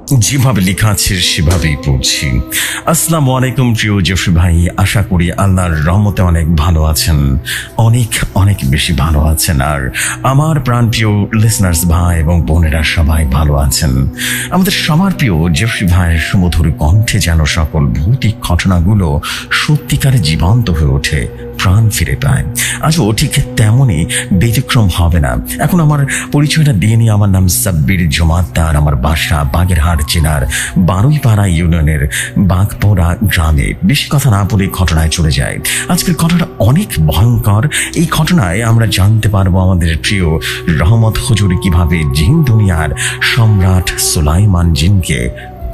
যেভাবে লেখা আছে সেভাবেই পড়ছি। আসসালামু আলাইকুম প্রিয় জফরি ভাই, আশা করি আল্লাহর রহমতে অনেক ভালো আছেন, অনেক অনেক বেশি ভালো আছেন। আর আমার প্রাণ প্রিয় লিসনার্স ভাই এবং বোনেরা সবাই ভালো আছেন। আমাদের সবার প্রিয় জফরি ভাইয়ের সুমধুর কণ্ঠে যেন সকল ভৌতিক ঘটনাগুলো সত্যিকারে জীবন্ত হয়ে ওঠে, প্রাণ ফিরে পায়। আজও ঠিক তেমনই ব্যতিক্রম হবে না। এখন আমার পরিচয়টা দিয়ে নিয়ে, আমার নাম সাব্বির জমাদ্দার, আমার বাসা বাগেরহাট জেলার বারুইপাড়া ইউনিয়নের বাঘপোড়া গ্রামে। বেশি কথা না বলে ঘটনায় চলে যায়। আজকের ঘটনাটা অনেক ভয়ঙ্কর। এই ঘটনায় আমরা জানতে পারবো আমাদের প্রিয় রহমত হুজুর কিভাবে জিন দুনিয়ার সম্রাট সুলাইমান জিনকে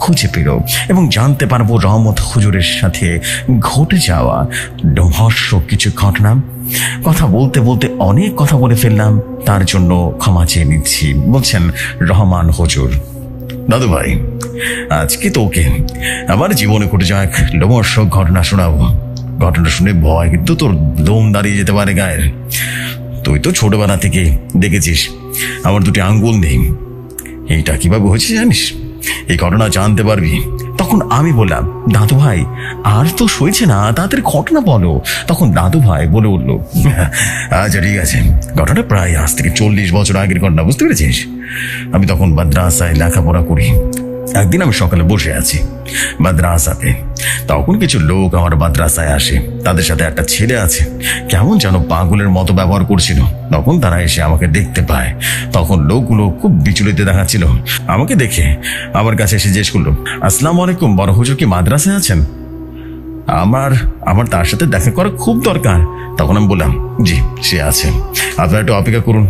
খুঁজে পেল, এবং জানতে পারবো রহমত হুজুরের সাথে ঘটে যাওয়া রহস্য কিছু ঘটনা। কথা বলতে বলতে অনেক কথা বলে ফেললাম, তার জন্য ক্ষমা চেয়ে নিচ্ছি। বলছেন রহমান হুজুর, দাদু ভাই আজকে তোকে আমার জীবনে ঘটে যাওয়া এক রহস্য ঘটনা শোনাবো। ঘটনা শুনে ভয় কিন্তু তোর দম দাঁড়িয়ে যেতে পারে গায়ের। তুই তো ছোটবেলা থেকে দেখেছিস আমার দুটি আঙ্গুল নেই। এইটা কিভাবে হয়েছে জানিস? এই ঘটনা জানতে পারবি। তখন আমি বললাম, দাদু ভাই আর তো সইছে না, তাদের ঘটনা বলো। তখন দাদু ভাই বলে উঠল, আচ্ছা ঠিক আছে, ঘটনা প্রায় আজ থেকে 40 বছর আগের ঘটনা, বুঝতে পেরেছিস? আমি তখন মাদ্রাসায় লেখাপড়া করি। একদিন আমি সকালে বসে আছি মাদ্রাসাতে, তখন কিছু লোক আমার মাদ্রাসায় আসে। তাদের সাথে একটা ছেলে আছে, কেমন যেন পাগলের মতো ব্যবহার করছিল। তখন তারা এসে আমাকে দেখতে পায়। তখন লোকগুলো খুব বিচলিত দেখাচ্ছিল। আমাকে দেখে আমার কাছে এসে জিজ্ঞেস করলো, আসসালামু আলাইকুম, বড় হুজুর কি মাদ্রাসায় আছেন? আমার তার সাথে দেখা করা খুব দরকার। তখন আমি বললাম, জি সে আছে, আপনারা একটু অপেক্ষা করুন,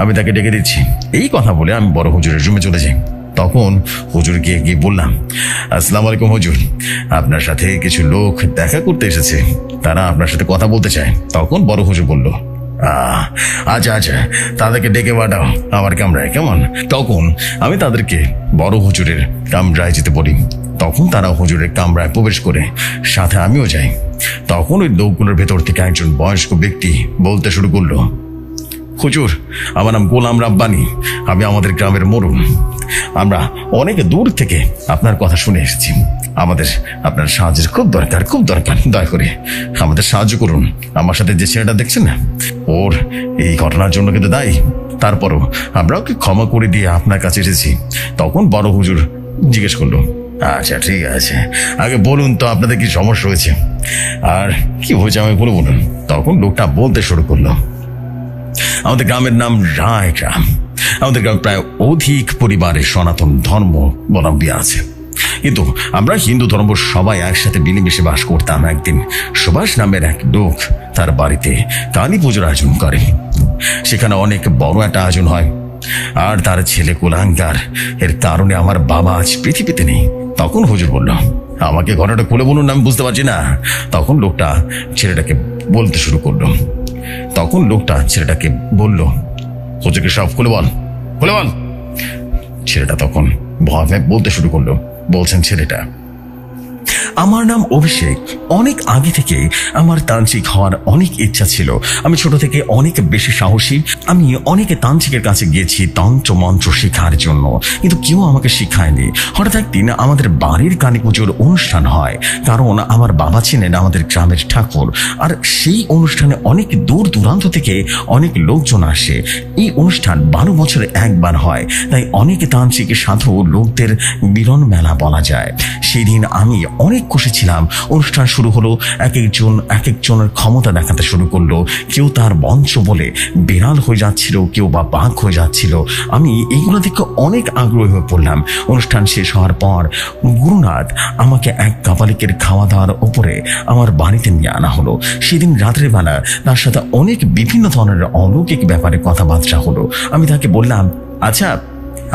আমি তাকে ডেকে দিচ্ছি। এই কথা বলে আমি বড় হুজুরের রুমে চলে যাই। তখন হুজুরকে গিয়ে বললাম, আসসালামু আলাইকুম হুজুর, আপনার সাথে কিছু লোক দেখা করতে এসেছে, তারা আপনার সাথে কথা বলতে চায়। তখন বড় হুজুর বলল, আচ্ছা আচ্ছা, তাদেরকে ডেকে পাঠাও আমার কামরায়, কেমন? তখন আমি তাদেরকে বড় হুজুরের কামরায় যেতে বলি। তখন তারা হুজুরের কামরায় প্রবেশ করে, সাথে আমিও যাই। তখন ওই লোকগুলোর ভেতর থেকে একজন বয়স্ক ব্যক্তি বলতে শুরু করলো, হুজুর আমার নাম গোলাম রাব্বানি, আমি আমাদের গ্রামের মরুন। আমরা অনেক দূর থেকে আপনার কথা শুনে এসেছি। আমাদের আপনার সাহায্যের খুব দরকার, খুব দরকার। দয়া করে আমাদের সাহায্য করুন। আমার সাথে যে ছেলেটা দেখছেন না, ওর এই ঘটনার জন্য কিন্তু দায়ী। তারপরও আমরা ওকে ক্ষমা করে দিয়ে আপনার কাছে এসেছি। তখন বড় হুজুর জিজ্ঞেস করলো, আচ্ছা ঠিক আছে, আগে বলুন তো আপনাদের কি সমস্যা হয়েছে আর কি হয়েছে আমাকে বলুন। তখন লোকটা বলতে শুরু করলো, আমাদের গ্রামের নাম রায় গ্রাম। আমাদের গ্রাম প্রায় অধিক পরিবারের সনাতন ধর্মাবলম্বী আছে, কিন্তু আমরা হিন্দু ধর্ম সবাই একসাথে মিলেমিশে বাস করতাম। একদিন সুভাষ নামের এক লোক তার বাড়িতে কালী পুজোর আয়োজন করে। সেখানে অনেক বড় একটা আয়োজন হয়, আর তার ছেলে কুলাঙ্গার, এর কারণে আমার বাবা আজ পৃথিবীতে নেই। তখন হুজুর বলল, আমাকে ঘটনাটা খুলে বলুন, আমি বুঝতে পারছি না। তখন লোকটা ছেলেটাকে বলতে শুরু করলো। তখন লোকটা ছেলেটাকে বলল, হুজুরকে সব খুলে বল, খুলে বল। ছেলেটা তখন ভয় ভয় বলতে শুরু করলো। বলছেন ছেলেটা, আমার নাম অভিষেক। অনেক আগে থেকে আমার তান্ত্রিক হওয়ার অনেক ইচ্ছা ছিল। আমি ছোট থেকে অনেক বেশি সাহসী। আমি অনেকে তান্ত্রিকের কাছে গিয়েছি তন্ত্র মন্ত্র শেখার জন্য, কিন্তু কেউ আমাকে শিখায়নি। হঠাৎ একদিন আমাদের বাড়ির কালী পুজোর অনুষ্ঠান হয়, কারণ আমার বাবা ছিলেন আমাদের গ্রামের ঠাকুর। আর সেই অনুষ্ঠানে অনেক দূর দূরান্ত থেকে অনেক লোকজন আসে। এই অনুষ্ঠান 12 বছরে একবার হয়, তাই অনেক তান্ত্রিক সাধু লোকদের মিলন মেলা বলা যায়। সেদিন আমি অনেক খুশি ছিলাম। অনুষ্ঠান শুরু হলো, এক একজনের ক্ষমতা দেখাতে শুরু করলো। কেউ তার বংশ বলে বিড়াল হয়ে যাচ্ছিল, কেউ বা বাঘ হয়ে যাচ্ছিল। আমি এইগুলো দেখে অনেক আগ্রহী হয়ে পড়লাম। অনুষ্ঠান শেষ হওয়ার পর গুরুনাথ আমাকে এক কাপালিকের খাওয়া দাওয়ার উপরে আমার বাড়িতে নিয়ে আনা হলো। সেদিন রাত্রের বেলা তার সাথে অনেক বিভিন্ন ধরনের অলৌকিক ব্যাপারে কথাবার্তা হলো। আমি তাকে বললাম, আচ্ছা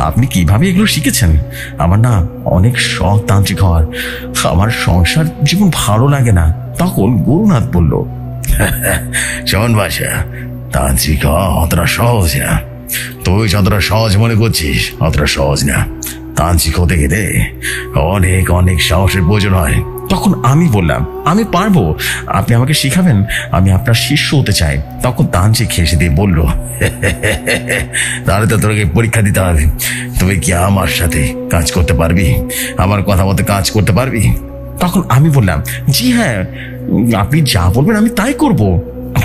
আপনি কিভাবে এগুলো শিখেছেন? আমার না অনেক শখ তান্ত্রিক হওয়ার, আমার সংসার জীবন ভালো লাগে না। তখন গুরুনাথ বলল, শোন বাসা, তান্ত্রিক হওয়া অতটা সহজ না। তুই যতটা সহজ মনে করছিস অতটা সহজ না। তান্ত্রিক হতে গেলে অনেক অনেক সাহসের প্রয়োজন হয়। তখন আমি বললাম, আমি পারবো, আপনি আমাকে শিখাবেন, আমি আপনার শিষ্য হতে চাই। তখন তান্ত্রিক হেসে দিয়ে বলল, তাহলে তো তোকে পরীক্ষা দিতে হবে। তুই কি আমার সাথে কাজ করতে পারবি? আমার কথা মতো কাজ করতে পারবি? তখন আমি বললাম, জি হ্যাঁ, আপনি যা বলবেন আমি তাই করব।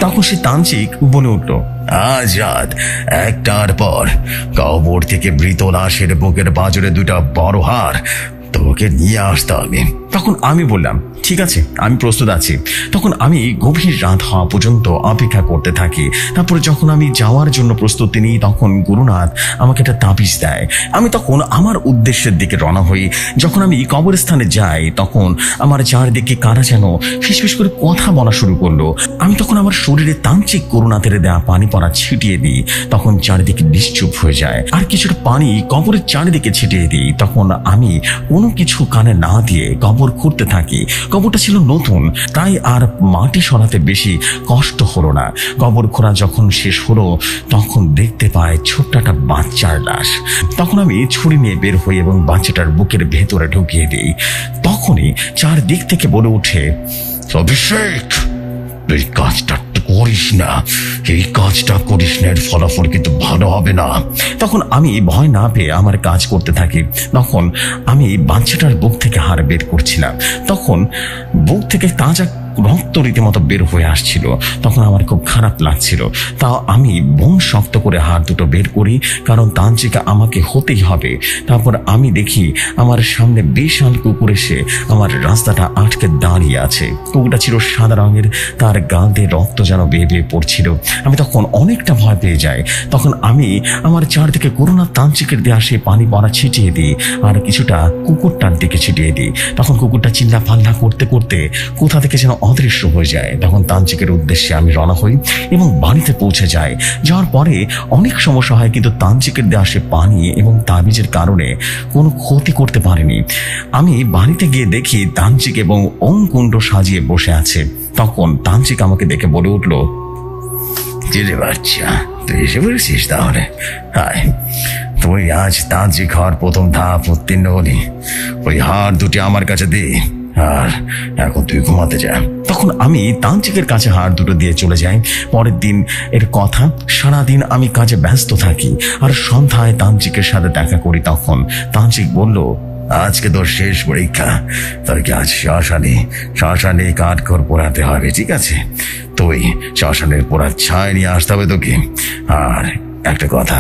তখন সে তান্ত্রিক বলে উঠল, আজ রাত 1টার পর কবর থেকে মৃত লাশের বুকের বাজরে 2টা বড় হার তোকে নিয়ে আসতে হবে। তখন আমি বললাম, ঠিক আছে, আমি প্রস্তুত আছি। তখন আমি গভীর রাত হওয়া পর্যন্ত অপেক্ষা করতে থাকি। তারপরে যখন আমি যাওয়ার জন্য প্রস্তুতি নিই, তখন গুরুনাথ আমাকে একটা তাবিজ দেয়। আমি তখন আমার উদ্দেশ্যের দিকে রওনা হই। যখন আমি কবরস্থানে যাই, তখন আমার চারদিকে কারা যেন ফিসফিস করে কথা বলা শুরু করলো। আমি তখন আমার শরীরে তান্ত্রিক গুরুনাথের দেয়া পানি পড়া ছিটিয়ে দিই। তখন চারিদিকে নিশ্চুপ হয়ে যায়। আর কিছুটা পানি কবরের চারিদিকে ছিটিয়ে দিই। তখন আমি কোনো কিছু কানে না দিয়ে কবর খুঁড়তে থাকি। কবরটা ছিল নতুন, তাই আর মাটি সরাতে বেশি কষ্ট হলো না। কবর খোঁড়া যখন শেষ হলো, তখন দেখতে পাই ছোট্ট একটা বাচ্চার লাশ। তখন আমি ছুরি নিয়ে বের হই এবং বাচ্চাটার বুকের ভেতরে ঢুকিয়ে দিই। তখনই চারদিক থেকে বলে ওঠে, অভিষেক, এই কাজটা করিস না, এই কাজটা করিস না, এর ফলাফল কিন্তু ভালো হবে না। তখন আমি ভয় না পেয়ে আমার কাজ করতে থাকি। তখন আমি বাচ্চাটার বুক থেকে হাড় বের করছিলাম। তখন বুক থেকে তাজা রক্ত রীতিমতো বের হয়ে আসছিল। তখন আমার খুব খারাপ লাগছিল। তাও আমি বোন শক্ত করে হাত দুটো বের করি, কারণ তান্ত্রিকা আমাকে হতেই হবে। তারপর আমি দেখি আমার সামনে বিশাল কুকুর এসে আমার রাস্তাটা আটকে দাঁড়িয়ে আছে। কুকুরটা ছিল সাদা রঙের, তার গাল দিয়ে রক্ত যেন বেয়ে বেয়ে পড়ছিল। আমি তখন অনেকটা ভয় পেয়ে যাই। তখন আমি আমার চারদিকে গুরুনাথ তান্ত্রিকের দেয়া সে পানি পড়া ছিটিয়ে দিই, আর কিছুটা কুকুরটার দিকে ছিটিয়ে দিই। তখন কুকুরটা চিল্লা পাল্লা করতে করতে কোথা থেকে যেন অদৃশ্য হয়ে যায়। তখন তান্ত্রিকের উদ্দেশ্যে আমি রওনা হই এবং বাড়িতে পৌঁছে যাই। যাওয়ার পরে অনেক সমস্যা হয়, কিন্তু তান্ত্রিকের দেয়া সে পানি এবং তাবিজের কারণে কোনো ক্ষতি করতে পারেনি। আমি বাড়িতে গিয়ে দেখি তান্ত্রিক এবং ওমকুণ্ড সাজিয়ে বসে আছে। তখন তান্ত্রিক আমাকে দেখে বলে উঠল, রে বাচ্চা, তুই এসে পড়েছিস তাহলে? হায়, তুই আজ তান্ত্রিক হওয়ার প্রথম ধাপ উত্তীর্ণ হলি। ওই হার দুটি আমার কাছে দে, আর এখন তুই ঘুমাতে যা। তখন আমি তান্ত্রিকের কাছে হাড় দুটো দিয়ে চলে যাই। পরের দিন এর কথা, সারাদিন আমি কাজে ব্যস্ত থাকি, আর সন্ধ্যায় তান্ত্রিকের সাথে দেখা করি। তখন তান্ত্রিক বলল, আজকে তোর শেষ পরীক্ষা, তোকে আজ শ্মশানে কাঠখড় পোড়াতে হবে, ঠিক আছে? তুই শ্মশানের পোড়ার ছায় নিয়ে আসতে হবে তোকে। আর একটা কথা,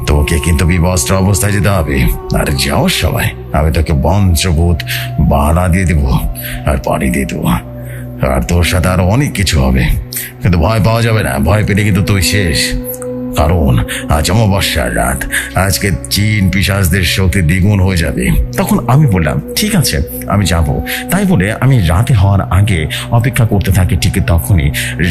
তোকে কিন্তু বিবস্ত্র অবস্থায় যেতে হবে। আর যাওয়ার সময় আমি তোকে পঞ্চভূত বাধা দিয়ে দেবো আর পানি দিয়ে দেবো। আর তোর সাথে আরো অনেক কিছু হবে, কিন্তু ভয় পাওয়া যাবে না। ভয় পেলে কিন্তু তুই শেষ। কারণ আজ অমাবস্যার রাত, আজকে জিন পিশাচদের শক্তি দ্বিগুণ হয়ে যাবে। তখন আমি বললাম, ঠিক আছে, আমি যাব। তাই বলে আমি রাতে হওয়ার আগে অপেক্ষা করতে থাকি। ঠিক তখনই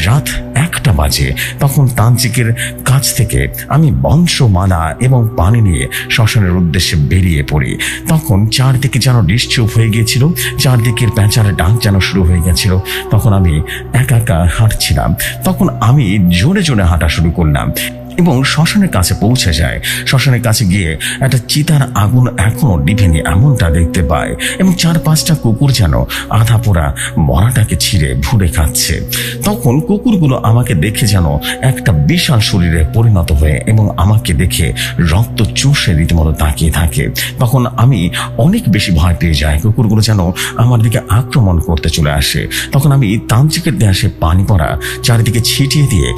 রাত 1টা বাজে। তখন তান্ত্রিকের কাছ থেকে আমি বংশমালা এবং পানি নিয়ে শ্মশানের উদ্দেশ্যে বেরিয়ে পড়ি। তখন চারদিকে যেন নিশ্চুপ হয়ে গিয়েছিল, চারদিকের প্যাঁচার ডাক যেন শুরু হয়ে গেছিল। তখন আমি একা একা হাঁটছিলাম। তখন আমি জোরে জোরে হাঁটা শুরু করলাম এবং শ্মশানের কাছে পৌঁছে যায়। শ্মশানের কাছে গিয়ে একটা চিতার আগুন এখনো নিভেনি এমনটা দেখতে পায়, এবং 4-5টা কুকুর যেন আধা পোড়া মরাটাকে ছিঁড়ে ভুড়ে খাচ্ছে। তখন কুকুরগুলো আমাকে দেখে যেন একটা বিশাল শরীরে পরিণত হয়ে এবং আমাকে দেখে রক্ত চুষে রীতিমতো তাকিয়ে থাকে। তখন আমি অনেক বেশি ভয় পেয়ে যাই। কুকুরগুলো যেন আমার দিকে আক্রমণ করতে চলে আসে। তখন আমি তান্ত্রিকের দেয়া সে পানি পড়া চারিদিকে ছিটিয়ে দিয়ে,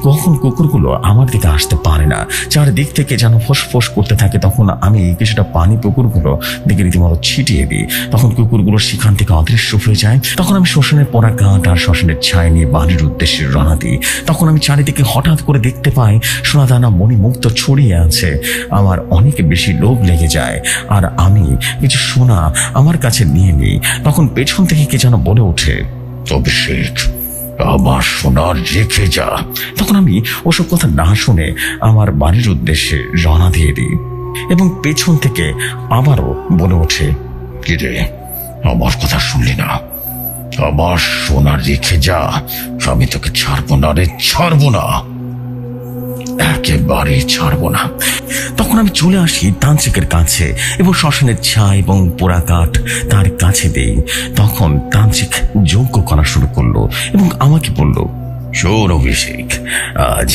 কখন কুকুরগুলো আমার দিকে আসতে পারে না, চারিদিক থেকে যেন ফোঁস করতে থাকে। তখন আমি কিছুটা পানি কুকুরগুলো দিকে রীতিমতো ছিটিয়ে দিই। তখন কুকুরগুলো সেখান থেকে অদৃশ্য হয়ে যায়। তখন আমি শ্মশানের পড়া কাঠ আর শ্মশানের ছায় নিয়ে বাড়ির উদ্দেশ্যে রওনা দিই। তখন আমি চারিদিকে হঠাৎ করে দেখতে পাই সোনাদানা মণিমুক্ত ছড়িয়ে আছে। আমার অনেক বেশি লোভ লেগে যায়, আর আমি কিছু সোনা আমার কাছে নিয়ে নিই। তখন পেছন থেকে কে যেন বলে ওঠে, অভিষেক, আমার সোনার রেখে যা। তখন আমি ওসব কথা না শুনে আমার বাড়ির উদ্দেশ্যে রওনা দিয়ে দিই, এবং পেছন থেকে আবারও বলে ওঠে, কি রে, আমার কথা শুনলি না? আমার সোনার রেখে যা, আমি তোকে ছাড়বো না রে, ছাড়বো না। একেবারে ছাড়বো না। তখন আমি চলে আসি তান্ত্রিকের কাছে এবং শ্মশানের ছাই এবং পোড়া কাঠ তার কাছে দেই। তখন তান্ত্রিক যজ্ঞ করা শুরু করলো এবং আমাকে বলল, শোন অভিষেক, আজ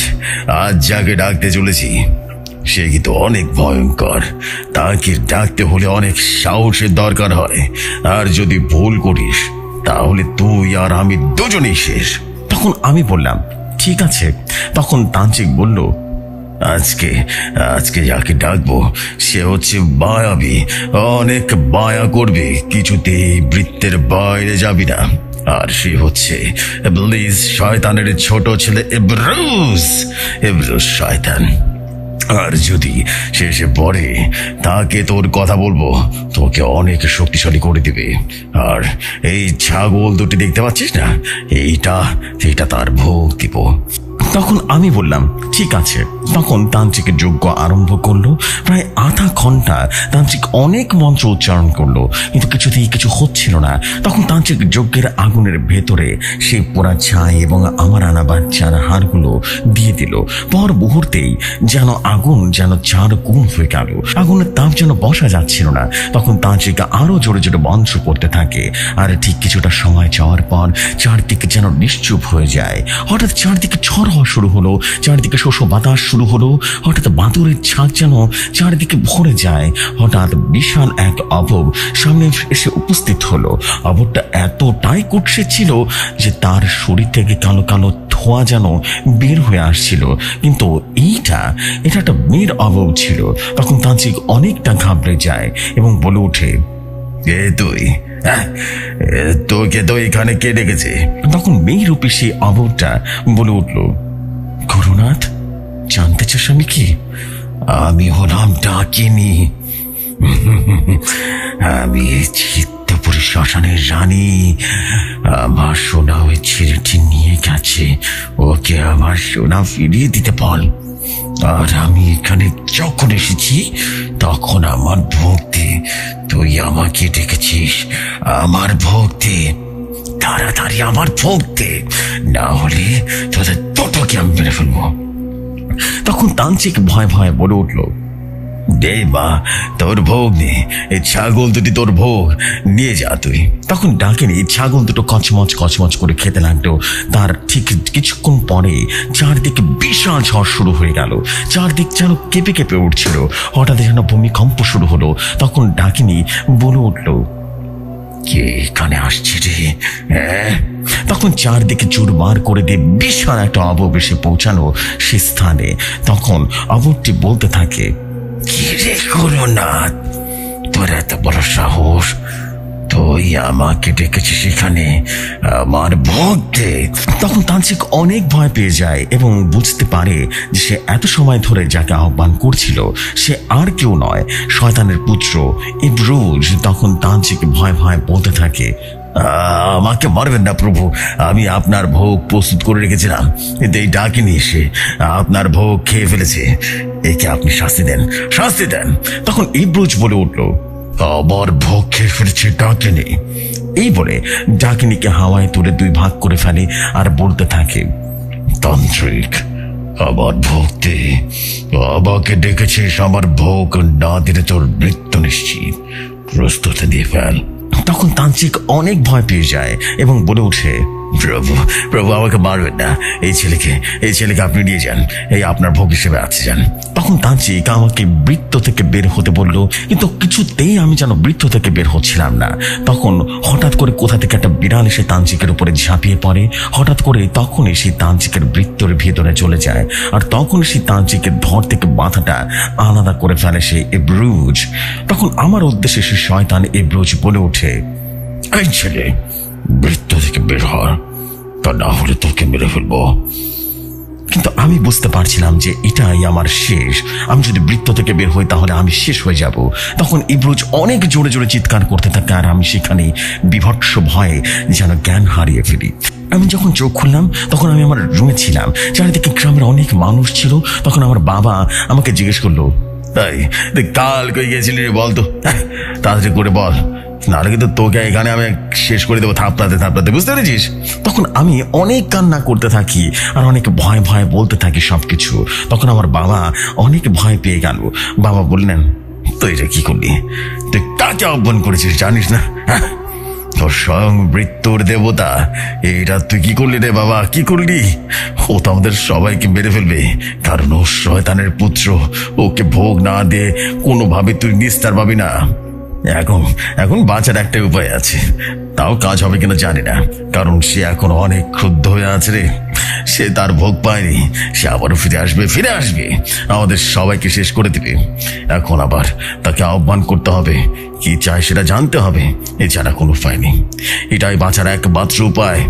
আজ যাকে ডাকতে চলেছি সে কিন্তু অনেক ভয়ঙ্কর। তাকে ডাকতে হলে অনেক সাহসের দরকার হয়, আর যদি ভুল করিস তাহলে তুই আর আমি দুজনেই শেষ। তখন আমি বললাম, ঠিক আছে। তখন তান্ত্রিক বলল, আজকে আজকে যাকে ডাকবো সে হচ্ছে মায়াবী, অনেক মায়া করবে, কিছুতেই বৃত্তের বাইরে যাবি না। আর সে হচ্ছে ইবলিস, শয়তানের ছোট ছেলে ইবরুজ শয়তান। আর যদি সে এসে পড়ে তাকে তোর কথা বলবো, তোকে অনেক শক্তিশালী করে দিবে। আর এই ছাগল দুটি দেখতে পাচ্ছিস না, এইটা তার ভোগ দিব। তখন আমি বললাম, ঠিক আছে। তখন তান্ত্রিকের যজ্ঞ আরম্ভ করলো। প্রায় আধা ঘন্টা তান্ত্রিক অনেক মন্ত্র উচ্চারণ করলো, কিন্তু কিছুতেই কিছু হচ্ছিল না। তখন তান্ত্রিক যজ্ঞের আগুনের ভেতরে সেই পোড়া ছাই এবং আমার আনা বাচ্চার হাড়গুলো দিয়ে দিল। পর মুহূর্তেই যেন আগুন যেন 4 গুণ হয়ে গেল। আগুনের তাপ যেন বসা যাচ্ছিল না। তখন তান্ত্রিক আরো জোরে জোরে মন্ত্র পড়তে থাকে। আর ঠিক কিছুটা সময় যাওয়ার পর চারদিকে যেন নিশ্চুপ হয়ে যায়। হঠাৎ চারদিকে ঝড় হওয়া শুরু হলো, চারদিকে শোষ বাতাস শুরু হলো। হঠাৎ বাদুরের ঝাঁক যেন চারদিকে ভরে যায়। হঠাৎ বিশাল এক অবব সামনে এসে উপস্থিত হলো। অববটা এতটাই কুৎসিত ছিল যে তার শরীর থেকে কালো কালো ধোঁয়া যেন বের হয়ে আসছিল। কিন্তু এটা একটা মেয়ের অবব ছিল। তখন তান্ত্রিক অনেকটা ঘাবড়ে যায় এবং বলে ওঠে, কে তুই? তোকে তো এখানে কে ডেকেছে? তখন মেয়েরূপী সেই অববটা বলে উঠল, গুরুনাথ, জানতে চাস আমি কি? আমি হলাম ডাকিনী। আমি চিত্তপুরী শ্মশানের রানী। আমার সোনা ওই ছেলেটি নিয়ে গেছে, ওকে আমার সোনা ফিরিয়ে দিতে বল। আর আমি এখানে যখন এসেছি তখন আমার ভক্তি, তুই আমাকে ডেকেছিস, আমার ভক্তি, তাড়াতাড়ি আমার ভক্তি, না হলে তোদের দুটোকে আমি মেরে ফেলবো। তখন তান্ত্রিক ভয় ভয় বলে উঠল, দে মা, তোর ভোগ নে, এই ছাগল দুটি তোর ভোগ, নিয়ে যা তুই। তখন ডাকিনি ছাগল দুটো কচমচ কচমচ করে খেতে লাগলো। তার ঠিক কিছুক্ষণ পরে চারদিকে বিশাল ঝড় শুরু হয়ে গেল। চারদিক যেন কেঁপে কেঁপে উঠছিল। হঠাৎ যেন ভূমিকম্প শুরু হলো। তখন ডাকিনি বলে উঠল, কে এখানে আসছে রে? তখন চারদিকে চুরমার করে দিয়ে বিশাল একটা অবব এসে পৌঁছানো সে স্থানে। তখন অববটি বলতে থাকে, কি রে গুরুনাথ, তোর এত বড় সাহস, তুই আমাকে ডেকেছিস এখানে আমার ভক্তে? তখন তান্ত্রিক অনেক ভয় পেয়ে যায় এবং বুঝতে পারে যে সে এত সময় ধরে যাকে আহ্বান করছিল সে আর কেউ নয়, শয়তানের পুত্র ইবরুজ। তখন তান্ত্রিক ভয় ভয় বলতে থাকে, আমাকে মারবেন না প্রভু, আমি আপনার ভোগ প্রস্তুত করে রেখেছিলাম, কিন্তু এই ডাকিনি এসে আপনার ভোগ খেয়ে ফেলেছে। একে আপনি শাস্তি দেন, শাস্তি দেন। তখন ইবরুজ বলে উঠল, আবার ভোগ খেয়ে ফেলেছে ডাকিনি। এই বলে ডাকিনিকে হাওয়ায় তুলে 2 ভাগ করে ফেলে আর বলতে থাকে, তান্ত্রিক, আমার ভক্তি, আমাকে ডেকেছিস, আমার ভোগ না দিলে তোর মৃত্যু নিশ্চিত, প্রস্তুতি দিয়ে ফেল। তখন তান্ত্রিক অনেক ভয় পেয়ে যায় এবং বলে ওঠে, প্রভু, প্রভু, আমাকে মারবেন না, এই ছেলেকে আপনি নিয়ে যান, এই আপনার ভোগ হিসেবে আছে যান। তখন তান্ত্রিক আমাকে বৃত্ত থেকে বের হতে বলল, কিন্তু কিছুতেই আমি যেন বৃত্ত থেকে বের হচ্ছিলাম না। তখন হঠাৎ করে কোথা থেকে একটা বিড়াল এসে তান্ত্রিকের উপরে ঝাঁপিয়ে পড়ে। হঠাৎ করে তখনই সেই তান্ত্রিকের বৃত্তের ভেতরে চলে যায়, আর তখন সেই তান্ত্রিকের ধর থেকে মাথাটা আলাদা করে ফেলে সে ইবরুজ। তখন আমার উদ্দেশ্যে সে শয়তান ইবরুজ বলে ওঠে, এই ছেলে, বৃত্ত থেকে বের হ, তা না হলে তোকে মেরে ফেলবো। কিন্তু আমি বুঝতে পারছিলাম যে এটাই আমার শেষ। আমি যদি বৃত্ত থেকে বের হই তাহলে আমি শেষ হয়ে যাব। তখন ইবরুজ অনেক জোরে জোরে চিৎকার করতে থাকে, আর আমি সেখানে বিভৎস ভয়ে যেন জ্ঞান হারিয়ে ফেলি। আমি যখন চোখ খুললাম তখন আমি আমার রুমে ছিলাম। চারিদিকে গ্রামের অনেক মানুষ ছিল। তখন আমার বাবা আমাকে জিজ্ঞেস করলো, তাই তুই কাল কই গেছিলি রে, বল তো, তাড়াতাড়ি করে বল, নাহলে কিন্তু তোকে এখানে আমি শেষ করে দেবো থাপড়াতে থাপড়াতে, বুঝতে পেরেছিস? তখন আমি অনেক কান্না করতে থাকি আর অনেক ভয় ভয় বলতে থাকি সবকিছু। তখন আমার বাবা অনেক ভয় পেয়ে গেল। বাবা বললেন, তুই এটা কি করলি? তুই কাকে আহ্বান করেছিস জানিস না? তোর স্বয়ং মৃত্যুর দেবতা, এটা তুই কি করলি রে বাবা, কি করলি? ও তো আমাদের সবাইকে মেরে ফেলবে, কারণ ও শয়তানের পুত্র। ওকে ভোগ না দিয়ে কোনোভাবে তুই নিস্তার পাবি না। এখন এখন বাঁচার একটাই উপায় আছে, তাও কাজ হবে কিনা জানি না, কারণ সে এখন অনেক ক্রুদ্ধ হয়ে আছে রে। সে তার ভোগ পায়নি, সে আবারও ফিরে আসবে, আমাদের সবাইকে শেষ করে দিবে। এখন আবার তাকে আহ্বান করতে হবে, কি চায় সেটা জানতে হবে, এছাড়া কোনো উপায় নেই। এটাই বাঁচার একমাত্র উপায়।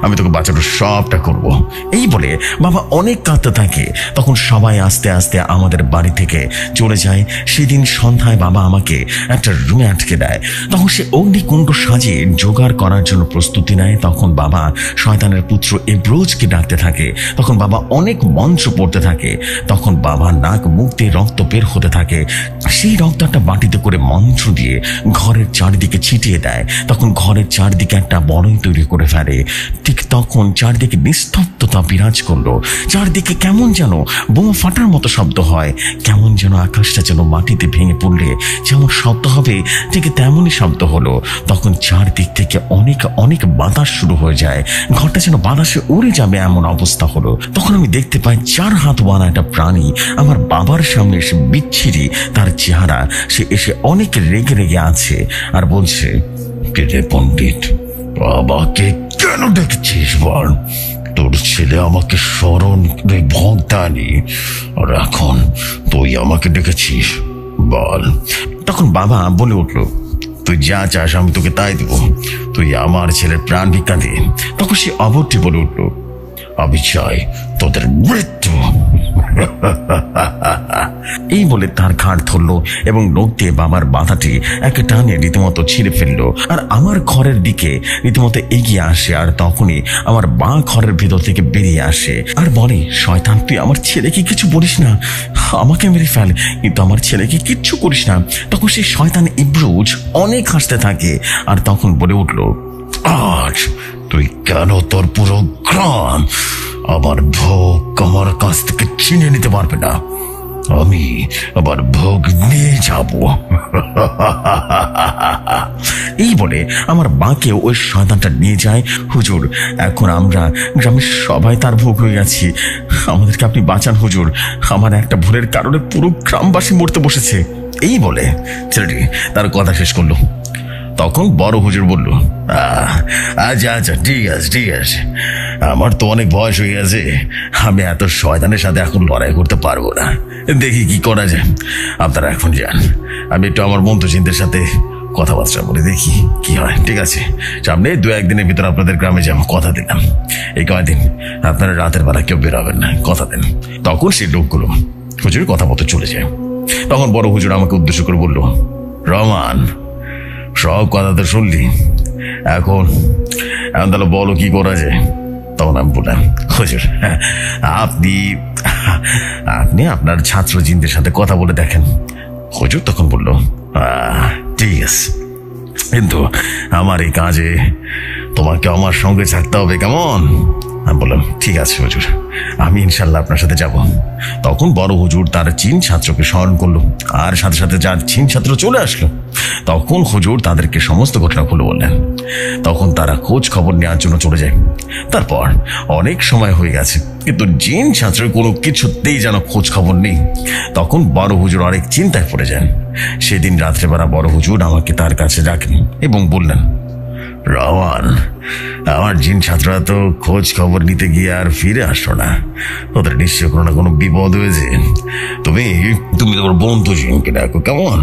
আমি তোকে বাঁচানোর সবটা করব। এই বলে বাবা অনেক কাঁদতে থাকে। তখন সবাই আস্তে আস্তে আমাদের বাড়ি থেকে চলে যায়। সেদিন সন্ধ্যায় বাবা আমাকে একটা রুমে আটকে দেয়। তখন সে অগ্নিকুণ্ড সাজিয়ে জোগাড় করার জন্য প্রস্তুতি নেয়। তখন বাবা শয়তানের পুত্র এব্রোজকে ডাকতে থাকে। তখন বাবা অনেক মন্ত্র পড়তে থাকে। তখন বাবা নাক মুখ দিয়ে রক্ত বের হতে থাকে। সেই রক্ত একটা বাটিতে করে মন্ত্র দিয়ে ঘরের চারিদিকে ছিটিয়ে দেয়। তখন ঘরের চারদিকে একটা বলয় তৈরি করে ফেলে। ঠিক তখন চারদিকে নিস্তব্ধতা বিরাজ করলো। চারদিকে কেমন যেন বোমা ফাটার মতো শব্দ হয়, কেমন যেন আকাশটা যেন মাটিতে ভেঙে পড়লে যেমন শব্দ হবে ঠিক তেমনই শব্দ হলো। তখন চারদিক থেকে অনেক অনেক বাতাস শুরু হয়ে যায়, ঘরটা যেন বাতাসে উড়ে যাবে এমন অবস্থা হলো। তখন আমি দেখতে পাই 4 হাতওয়ালা একটা প্রাণী আমার বাবার সামনে এসে বিচ্ছিরি তার চেহারা। সে এসে অনেক রেগে রেগে আছে আর বলছে, কে পণ্ডিত, বাবাকে কেন ডেকেছিস বল? তোর ছেলে আমাকে স্মরণ করে ভোগ দেয়নি, আর এখন তুই আমাকে ডেকেছিস, বল। তখন বাবা বলে উঠল, তুই যা চাস আমি তোকে তাই দেব, তুই আমার ছেলের প্রাণ ভিক্ষা দে। তখন সে অবধি বলে উঠল, আমি চাই তোদের মৃত্যু। এই বলে তার ঘাড় ধরলো এবং নখ দিয়ে বাবার বাধাটি এক টানে রীতিমতো ছিঁড়ে ফেললো আর আমার ঘরের দিকে রীতিমতো এগিয়ে আসে। আর তখনই আমার মা ঘরের ভেতর থেকে বেরিয়ে আসে আর বলে, শয়তান, তুই আমার ছেলেকে কিছু বলিস না, আমাকে মেরে ফেল, কিন্তু আমার ছেলেকে কিচ্ছু করিস না। তখন সেই শয়তান ইব্রোজ অনেক হাসতে থাকে আর তখন বলে উঠল, আজ তুই কেন তোর পুরো গ্রাম আমার ভোগ আমার কাছ থেকে ছিনিয়ে নিতে পারবে না? আমি আবার ভোগ নিয়ে যাব। এই বলে আমার মাকে ওই শয়তানটা নিয়ে যায়। হুজুর, এখন আমরা গ্রামের সবাই তার ভোগ হয়ে গেছি, আমাদেরকে আপনি বাঁচান হুজুর, আমার একটা ভুলের কারণে পুরো গ্রামবাসী মরতে বসেছে। এই বলে ছেলেটি তার কথা শেষ করলো। তখন বড় হুজুর বলল, আচ্ছা আচ্ছা, ঠিক আছে, আমার তো অনেক বয়স হয়ে গেছে, আমি এত শয়তানের সাথে এখন লড়াই করতে পারবো না, দেখি কি করা যায়। আপনারা এখন যান, আমি একটু আমার বন্ধু-চিন্তের সাথে কথাবার্তা বলে দেখি কি হয়। ঠিক আছে, সামনে 2-1 দিনের ভিতর আপনাদের গ্রামে যাবো, কথা দিলাম। এই কয়দিন আপনারা রাতের বেলা কেউ বেরোবেন না, কথা দেন। তখন সেই লোকগুলো হুজুরের কথা মতো চলে যায়। তখন বড় হুজুর আমাকে উদ্দেশ্য করে বলল, রহমান, সব কথা তো শুনলি, এখন তাহলে বলো কি করা যায়। তখন আমি বললাম, হুজুর, আপনি আপনার ছাত্র জিনদের সাথে কথা বলে দেখেন। হুজুর তখন বলল, ঠিক আছে, কিন্তু আমার এই কাজে তোমাকে আমার সঙ্গে থাকতে হবে, কেমন? আমি বললাম, ঠিক আছে হুজুর, আমি ইনশাল্লাহ আপনার সাথে যাব। তখন বড় হুজুর তার চীন ছাত্রকে স্মরণ করলো আর সাথে সাথে যার চীন ছাত্র চলে আসলো। তখন হুজুর তাদেরকে সমস্ত ঘটনা খুলে বললেন। তখন তারা খোঁজ খবর নেওয়ার জন্য চলে যায়। তারপর অনেক সময় হয়ে গেছে, কিন্তু চীন ছাত্রের কোনো কিছুতেই যেন খোঁজ খবর নেই। তখন বড় হুজুর অনেক চিন্তায় পড়ে যান। সেদিন রাত্রেবেলা বড় হুজুর আমাকে তার কাছে ডাকেন এবং বললেন, রহমান, আমার জিন ছাত্ররা তো খোঁজ খবর নিতে গিয়ে আর ফিরে আসলো না, ওদের নিশ্চয় কোনো না কোনো বিপদ হয়েছে। তুমি তোমার বন্ধু জিনকে দেখো, কেমন,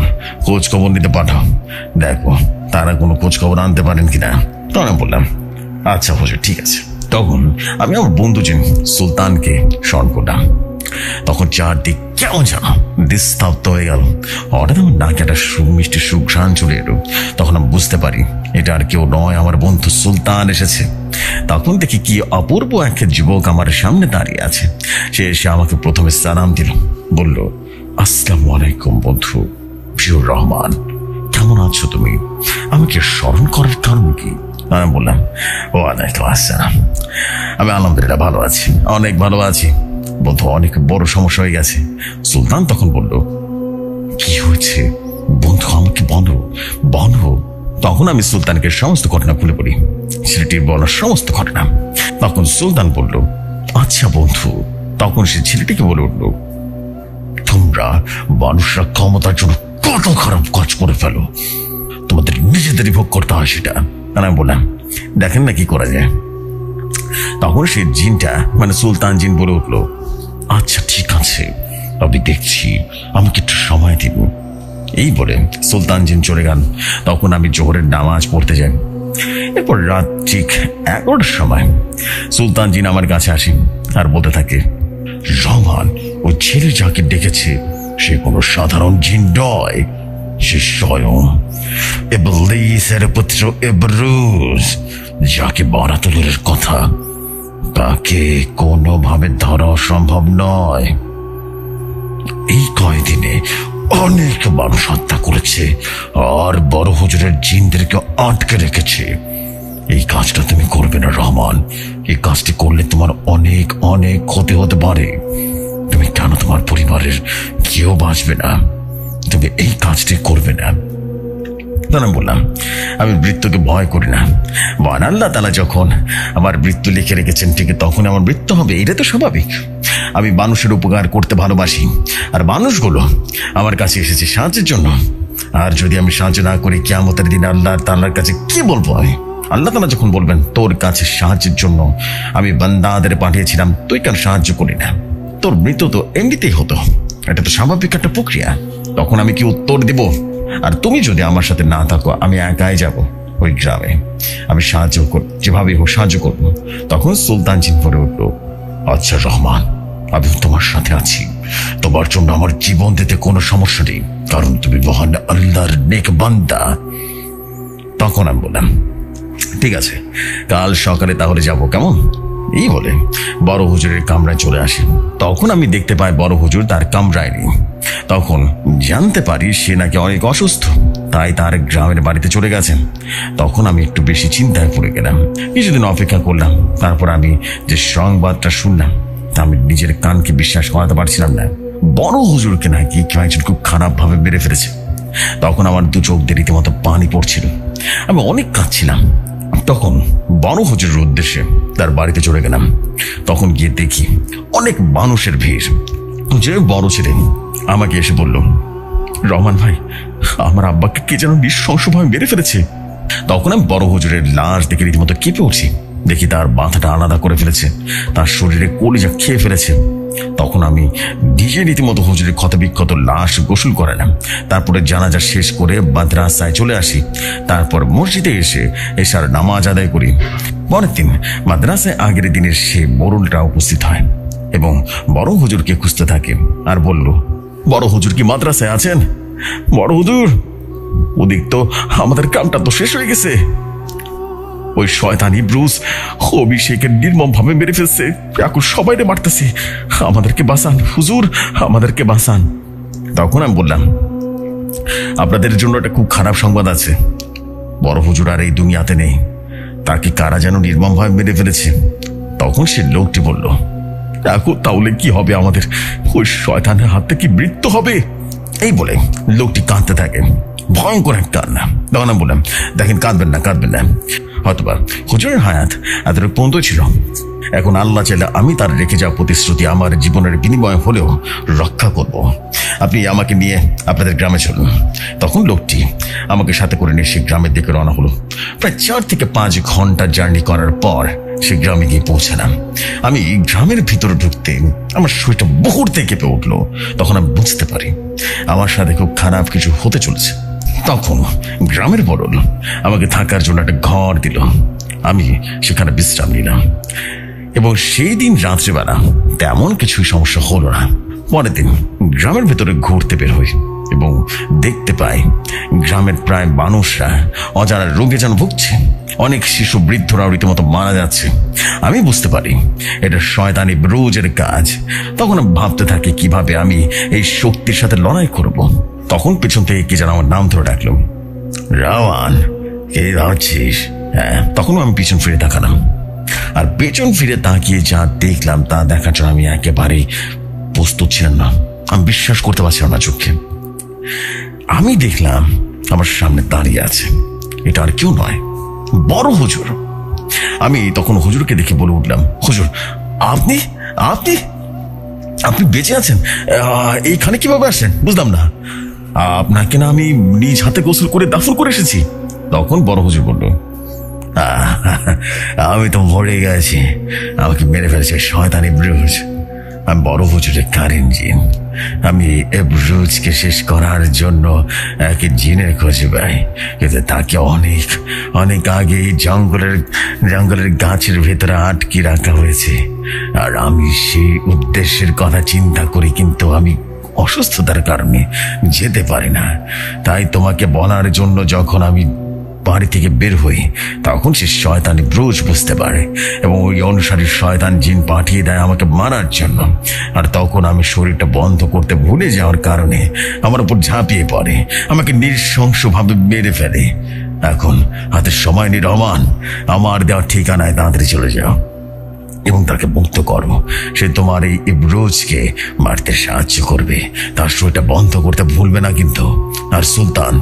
খোঁজ খবর নিতে পাঠাও, দেখো তারা কোনো খোঁজ খবর আনতে পারেন কিনা। তখন আমি বললাম, আচ্ছা হুজুর, ঠিক আছে। তখন আমি আমার বন্ধু জিন সুলতানকে স্মরণ করলাম। তখন চারদিক কেমন যেন নিস্তব্ধ হয়ে গেল। হঠাৎ আমার নাকে একটা মিষ্টি সুঘ্রাণ চলে এলো। তখন আমি বুঝতে পারি এটা আর কেউ নয়, আমার বন্ধু সুলতান এসেছে। তখন দেখি কি অপূর্ব এক যুবক আমার সামনে দাঁড়িয়ে আছে। সে এসে আমাকে প্রথমে সালাম দিল, বলল, আসসালামু আলাইকুম বন্ধু, জিয়র রহমান, কেমন আছো তুমি? আমাকে স্মরণ করার কারণ কি? আমি বললাম, ওয়ালাইকুম আসসালাম, আমি আলহামদুলিল্লাহ ভালো আছি, অনেক ভালো আছি বন্ধু। অনেক বড় সমস্যা হয়ে গেছে। সুলতান তখন বলল, কি হয়েছে বন্ধু, আমাকে বলো বলো। তখন আমি সুলতানকে সমস্ত ঘটনা খুলে বলি, ছেলেটির বলা সমস্ত ঘটনা। তখন সুলতান বলল, আচ্ছা বন্ধু। তখন সে ছেলেটিকে বলে উঠল, তোমরা মানুষরা ক্ষমতার জন্য কত খারাপ কাজ করে ফেলো, তোমাদের নিজেদেরই ভোগ করতে হয় সেটা। আর আমি বললাম, দেখেন না কি করা যায়। তখন সে জিনটা মানে সুলতান জিন বলে উঠলো, আচ্ছা ঠিক আছে, আমি দেখছি, আমাকে একটু সময় দিব। এই বলে সুলতান জিন চলে গেল। তখন আমি জোহরের নামাজ পড়তে যাই। এরপর রাত ঠিক 11টার সময় সুলতান জিন আমার কাছে আসে আর বলতে থাকে, রহমান, ওই ছেলে যাকে ডেকেছে সে কোনো সাধারণ জিন নয়, সে স্বয়ং ইবলীসের পুত্র ইবরুজ, যাকে বারাতুলের কথা, তাকে কোনোভাবে ধরা সম্ভব নয়। এই কয়দিনে অনেক মানুষ হত্যা করেছে আর বড় হুজুরের জিনদেরকে আটকে রেখেছে। এই কাজটা তুমি করবে না রহমান, এই কাজটি করলে তোমার অনেক অনেক ক্ষতি হতে পারে। তুমি কেন, তোমার পরিবারের কেউ বাঁচবে না, তুমি এই কাজটি করবে না। তখন আমি বললাম, আমি মৃত্যুকে ভয় করি না, মহান আল্লাহ তাআলা যখন আমার মৃত্যু লিখে রেখেছেন ঠিক তখন আমার মৃত্যু হবে, এটা তো স্বাভাবিক। আমি মানুষের উপকার করতে ভালোবাসি, আর মানুষগুলো আমার কাছে এসেছে সাহায্যের জন্য। আর যদি আমি সাহায্য না করি, কিয়ামতের দিন আল্লাহ তাআলার কাছে কি বলবো আমি? আল্লাহ তাআলা যখন বলবেন তোর কাছে সাহায্যের জন্য আমি বান্দাদের পাঠিয়েছিলাম, তুই কেন সাহায্য করি না? তোর মৃত্যু তো এমনিতেই হতো, এটা তো স্বাভাবিক একটা প্রক্রিয়া। তখন আমি কি উত্তর দিব? আর তুমি যদি আমার সাথে না থাকো, আমি একাই যাব ওই গ্রামে, আমি সাহায্য করব, যেভাবে হোক সাহায্য করবো। তখন সুলতান জিন পড়ে উঠলো, আচ্ছা রহমান, আমি তোমার সাথে আছি, তোমার জন্য আমার জীবন দিতে কোনো সমস্যা নেই, কারণ তুমি মহান আল্লাহর নেক বান্দা। তখন আমি বললাম, ঠিক আছে, কাল সকালে তাহলে যাব, কেমন? এই বলে বড় হুজুরের কামরায় চলে আসে। তখন আমি দেখতে পাই বড় হুজুর তার কামরায় নেই। তখন জানতে পারি সে নাকি অনেক অসুস্থ, তাই তার গ্রামের বাড়িতে চলে গেছেন। তখন আমি একটু বেশি চিন্তায় পড়ে গেলাম। কিছুদিন অপেক্ষা করলাম, তারপর আমি যে সংবাদটা শুনলাম তা আমি নিজের কানকে বিশ্বাস করাতে পারছিলাম না। বড় হুজুরকে নাকি কেউ একজন খুব খারাপ ভাবে মেরে ফেলেছে। তখন আমার দু চোখ দিয়ে রীতিমতো পানি পড়ছিল, আমি অনেক কাঁদছিলাম। তখন বড় হুজুরের উদ্দেশ্যে তার বাড়িতে চলে গেলাম। তখন গিয়ে দেখি অনেক মানুষের ভিড়। যে বড় ছেলে আমাকে এসে বলল, রহমান ভাই, আমার আব্বাকে কে যেন নৃশংসভাবে মেরে ফেলেছে। তখন আমি বড় হুজুরের লাশ দেখে রীতিমতো কেঁপে উঠছি। দেখি তার মাথাটা আলাদা করে ফেলেছে, তার শরীরে কলিজা খেয়ে ফেলেছে। তখন আমি নিজে রীতিমতো হুজুরের ক্ষতবিক্ষত লাশ গোসল করালাম। তারপরে জানাজা শেষ করে মাদ্রাসায় চলে আসি। তারপর মসজিদে এসে এশার নামাজ আদায় করি। পরের দিন মাদ্রাসায় আগের দিনের সে মোড়লটা উপস্থিত হয় এবং বড় হুজুরকে খুঁজতে থাকে আর বলল, বড় হুজুর কি মাদ্রাসায় আছেন? বড় হুজুর, ওদিক তো আমাদের কামটা তো শেষ হয়ে গেছে। ওই শয়তান ইবরুজ অভিষেকের নির্মম ভাবে মেরে ফেলছে, এখন সবাইরে মারতেছে, আমাদেরকে বাঁচান হুজুর, আমাদেরকে বাঁচান। তখন আমি বললাম, আপনাদের জন্য একটা খুব খারাপ সংবাদ আছে, বড় হুজুর আর এই দুনিয়াতে নেই, তাকে কারা যেন নির্মম ভাবে মেরে ফেলেছে। তখন সে লোকটি বলল, এখন তাহলে কি হবে আমাদের? ওই শয়তানের হাত থেকে মৃত্যু হবে। এই বলে লোকটি কাঁদতে থাকে, ভয়ঙ্কর এক কান্না। তখন আমি বললাম, দেখেন, কাঁদবেন না, কাঁদবেন না, হয়তোবা হুজুরের হায়াত এতটুকু পর্যন্ত ছিল, এখন আল্লাহ চাইলে আমি তার রেখে যাওয়া প্রতিশ্রুতি আমার জীবনের বিনিময় হলেও রক্ষা করব। আপনি আমাকে নিয়ে আপনাদের গ্রামে চলুন। তখন লোকটি আমাকে সাথে করে নিয়ে সে গ্রামের দিকে রওনা হলো। প্রায় 4 থেকে 5 ঘন্টা জার্নি করার পর সে গ্রামে গিয়ে পৌঁছালাম। আমি গ্রামের ভিতরে ঢুকতে আমার শরীরটা মুহূর্তে কেঁপে উঠলো। তখন আমি বুঝতে পারি আমার সাথে খুব খারাপ কিছু হতে চলেছে। তখন গ্রামের বড়ল আমাকে থাকার জন্য একটা ঘর দিল। আমি সেখানে বিশ্রাম নিলাম এবং সেই দিন রাত্রিবেলা তেমন কিছুই সমস্যা হলো না। পরের দিন গ্রামের ভেতরে ঘুরতে বের হই এবং দেখতে পাই গ্রামের প্রায় মানুষরা অজানা রোগে যেন ভুগছে। অনেক শিশু বৃদ্ধরাও রীতিমতো মারা যাচ্ছে। আমি বুঝতে পারি এটা শয়তানি ইবরুজের কাজ। তখন আমি ভাবতে থাকি কিভাবে আমি এই শক্তির সাথে লড়াই করব। তখন পেছন থেকে কি যেন আমার নাম ধরে ডাকলো, রাওয়ান, কে ভাবছিস? হ্যাঁ, তখন আমি পিছন ফিরে তাকালাম। আর পেছন ফিরে তাকিয়ে যা দেখলাম তা দেখার জন্য আমি একেবারেই প্রস্তুত ছিলাম না। আমি বিশ্বাস করতে পারছিলাম না চোখে। আমি দেখলাম আমার সামনে দাঁড়িয়ে আছে, এটা আর কেউ নয়, বড় হুজুর। আমি তখন হুজুরকে দেখে বলে উঠলাম, হুজুর, আপনি আপনি আপনি বেঁচে আছেন? এইখানে কিভাবে আসেন বুঝলাম না। আপনাকে না আমি নিজ হাতে গোসল করে দাফন করে এসেছি। তখন বড় হুজুর বলল, আমি তো মরে গেছি, আমাকে মেরে ফেলেছে শয়তান ইবরুজ। আমি বড় হুজুরের কারেন জিন। আমি ইবরুজকে শেষ করার জন্য এক জিনের খোঁজে পাই, কিন্তু তাকে অনেক অনেক আগে জঙ্গলের গাছের ভেতরে আটকে রাখা হয়েছে। আর আমি সেই উদ্দেশ্যের কথা চিন্তা করি, কিন্তু আমি অসুস্থতার কারণে যেতে পারি না। তাই তোমাকে বলার জন্য যখন আমি বাড়ি থেকে বের হই, তখন সে শয়তানি ব্রুজ বুঝতে পারে এবং ওই অনুসারী শয়তান জিন পাঠিয়ে দেয় আমাকে মারার জন্য। আর তখন আমি শরীরটা বন্ধ করতে ভুলে যাওয়ার কারণে আমার উপর ঝাঁপিয়ে পড়ে, আমাকে নৃশংসভাবে মেরে ফেলে। এখন হাতে সময় নেই রহমান, আমার দেওয়া ঠিকানায় তাড়াতাড়ি চলে যাও এবং তাকে মুক্ত করো। সে তোমার এই ইবরোজকে মারতে সাহায্য করবে, তার শরীরটা বন্ধ করতে ভুলবে না কিন্তু। আর সুলতান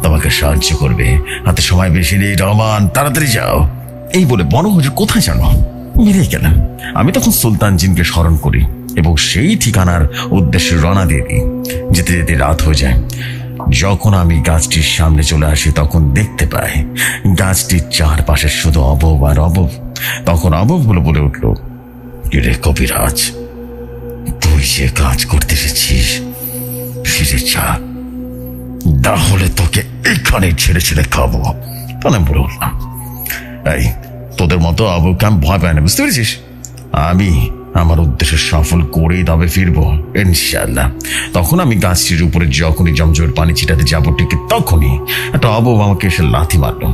তোমাকে সাহায্য করবে। হাতে সময় বেশি নেই রহমান, তাড়াতাড়ি যাও। এই বলে বড় হুজুর কোথায় জানো মেরে গেলেন। আমি তখন সুলতান জিনকে স্মরণ করি এবং সেই ঠিকানার উদ্দেশ্যে রওনা দিয়ে দিই। যেতে যেতে রাত হয়ে যায়। যখন আমি গাছটির সামনে চলে আসি, তখন দেখতে পাই গাছটির চারপাশে শুধু অবব আর অবব। তখন অববগুলো বলে উঠল, কিরে কবিরাজ, তুই যে কাজ করতে এসেছিস ফিরে যা, তাহলে তোকে এখানে ছেড়ে ছেড়ে খাবো। তাহলে আমি বলে উঠলাম, এই তোদের মতো আবুকে আমি ভয় পাই না, বুঝতে পেরেছিস? আমি আমার উদ্দেশ্য সফল করেই তবে ফিরবো ইনশাআল্লাহ। তখন আমি গাছটির উপরে যখনই জমজমের পানি ছিটাতে যাবো, ঠিক তখনই একটা অবব আমাকে এসে লাথি মারলো।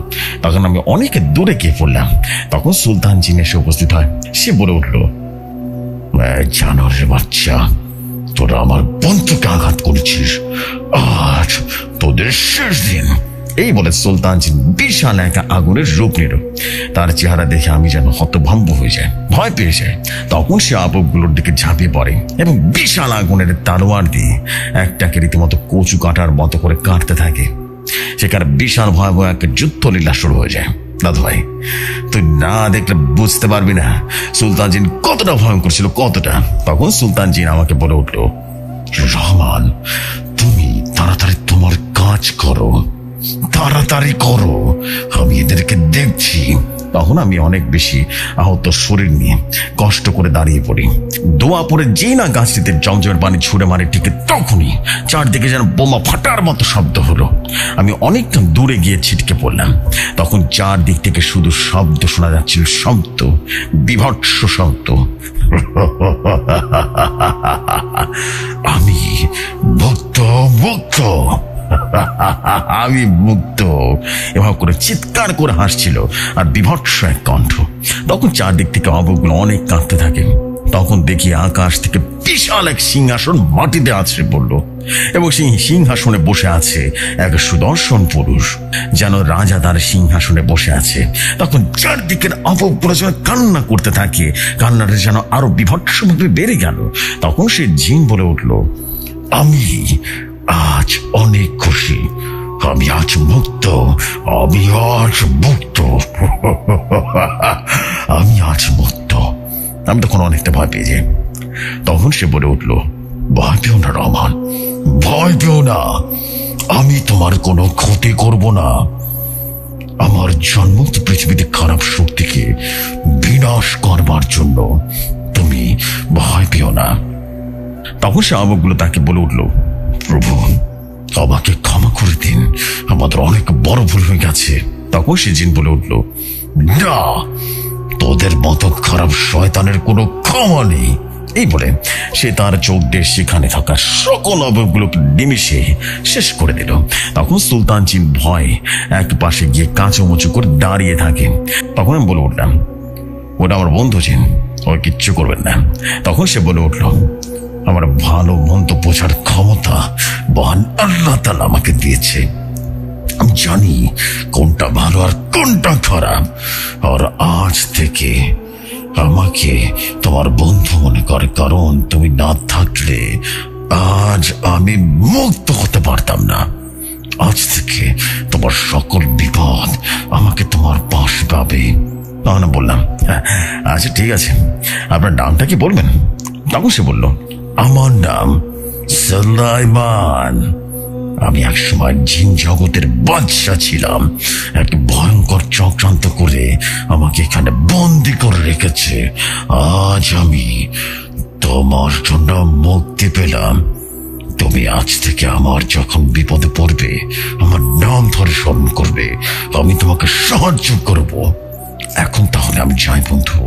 তখন আমি অনেক দূরে গিয়ে পড়লাম। তখন সুলতান জিন এসে উপস্থিত হয়। সে বলে উঠলো, জানোয়ারের বাচ্চা, তোরা আমার বন্ধুকে আঘাত করেছিস, আজ তোদের শেষ দিন। এই বলে সুলতান জিন বিশাল এক আগুনের রূপ নিল। তার চেহারা দেখে আমি যেন হতভম্ব হয়ে যায়, ভয় পেয়ে যায়। তখন সে আববগুলোর দিকে ঝাঁপিয়ে পড়ে এবং বিশাল আগুনের তালোয়ার দিয়ে একটাকে রীতিমতো কচু কাটার মতো করে কাটতে থাকে। সেখানে বিশাল ভয়াবহ এক যুদ্ধলীলা শুরু হয়ে যায়। দাদু ভাই, তুই না দেখলে বুঝতে পারবি না সুলতান জিন কতটা ভয়ঙ্কর ছিল, কতটা। তখন সুলতান জিন আমাকে বলে উঠলো, রহমান, তুমি তাড়াতাড়ি তোমার কাজ করো, তাড়াতাড়ি করো, আমি এদেরকে দেখছি। তখন আমি অনেক বেশি আহত শরীর নিয়ে কষ্ট করে দাঁড়িয়ে পড়ি। দোয়া পড়ে যেই না গাছটিতে জমজমের পানি ছুঁড়ে মারে, ঠিক তখনই চারদিকে যেন বোমা ফাটার মতো শব্দ হলো। আমি অনেকটা দূরে গিয়ে ছিটকে পড়লাম। তখন চারদিক থেকে শুধু শব্দ শোনা যাচ্ছিল, শব্দ, বিভৎস শব্দ। আমি মুক্ত, মুক্ত, আমি মুক্ত, এভাবে করে চিৎকার করে হাসছিল আর বিভৎস এক কণ্ঠ। তখন চারদিক থেকে অবগুলো অনেক কাঁদতে থাকে। তখন দেখি আকাশ থেকে বিশাল এক সিংহাসন মাটিতে আছড়ে পড়ল এবং সেই সিংহাসনে বসে আছে এক সুদর্শন পুরুষ, যেন রাজা তার সিংহাসনে বসে আছে। তখন চারদিকের অবগুলো যেন কান্না করতে থাকে, কান্নাটা যেন আরো বিভৎসভাবে বেড়ে গেল। তখন সে জিন বলে উঠল, আমি আজ অনেক খুশি, আমি আজ মুক্ত, আমি আজ মুক্ত, আমি আজ মুক্ত। আমি তখন অনেকটা ভয় পেয়ে যাই। তখন সে বলে উঠল, ভয় পেও না রহমান, ভয় পেও না, আমি তোমার কোনো ক্ষতি করব না। আমার জন্ম তো পৃথিবীতে খারাপ শক্তিকে বিনাশ করবার জন্য, তুমি ভয় পেও না। তখন সে আবগগুলো তাকে বলে উঠল, প্রভু, আমাকে ক্ষমা করে দিন, আমাদের অনেক বড় ভুল হয়ে গেছে। তখন সে জিন বলে উঠল, না, তোদের মতো খারাপ শয়তানের কোনো ক্ষমা নেই। এই বলে সে তার চোখ দিয়ে সেখানে থাকা সকল অবয়বগুলোকে নিমিষে শেষ করে দিল। তখন সুলতান জিন ভয় এক পাশে গিয়ে কাঁচুমুচু করে দাঁড়িয়ে থাকে। তখন আমি বলে উঠলাম, ওটা আমার বন্ধু জিন, ও কিচ্ছু করবেন না। তখন সে বলে উঠল, আমার ভালো মন্দ বোঝার ক্ষমতা মহান আল্লাহ তাআলা আমাকে দিয়েছে। আমি জানি কোনটা ভালো আর কোনটা খারাপ। আর আজ থেকে আমাকে তোমার বন্ধু মনে করে, কারণ তুমি না থাকলে আজ আমি মুক্ত হতে পারতাম না। আজ থেকে তোমার সকল বিপদ আমাকে তোমার পাশে পাবে। তখন বললাম, আচ্ছা ঠিক আছে, আপনার নামটা কি বলবেন? তখন সে বলল, আমার নাম সুলাইমান। আমি একসময় জিন জগতের বাদশা ছিলাম। এক ভয়ঙ্কর চক্রান্ত করে আমাকে এখানে বন্দি করে রেখেছে। আজ আমি তোমার জন্য মুক্তি পেলাম। তুমি আজ থেকে আমার যখন বিপদে পড়বে আমার নাম ধরে স্মরণ করবে, আমি তোমাকে সাহায্য করব। এখন তাহলে আমি যাই বন্ধু,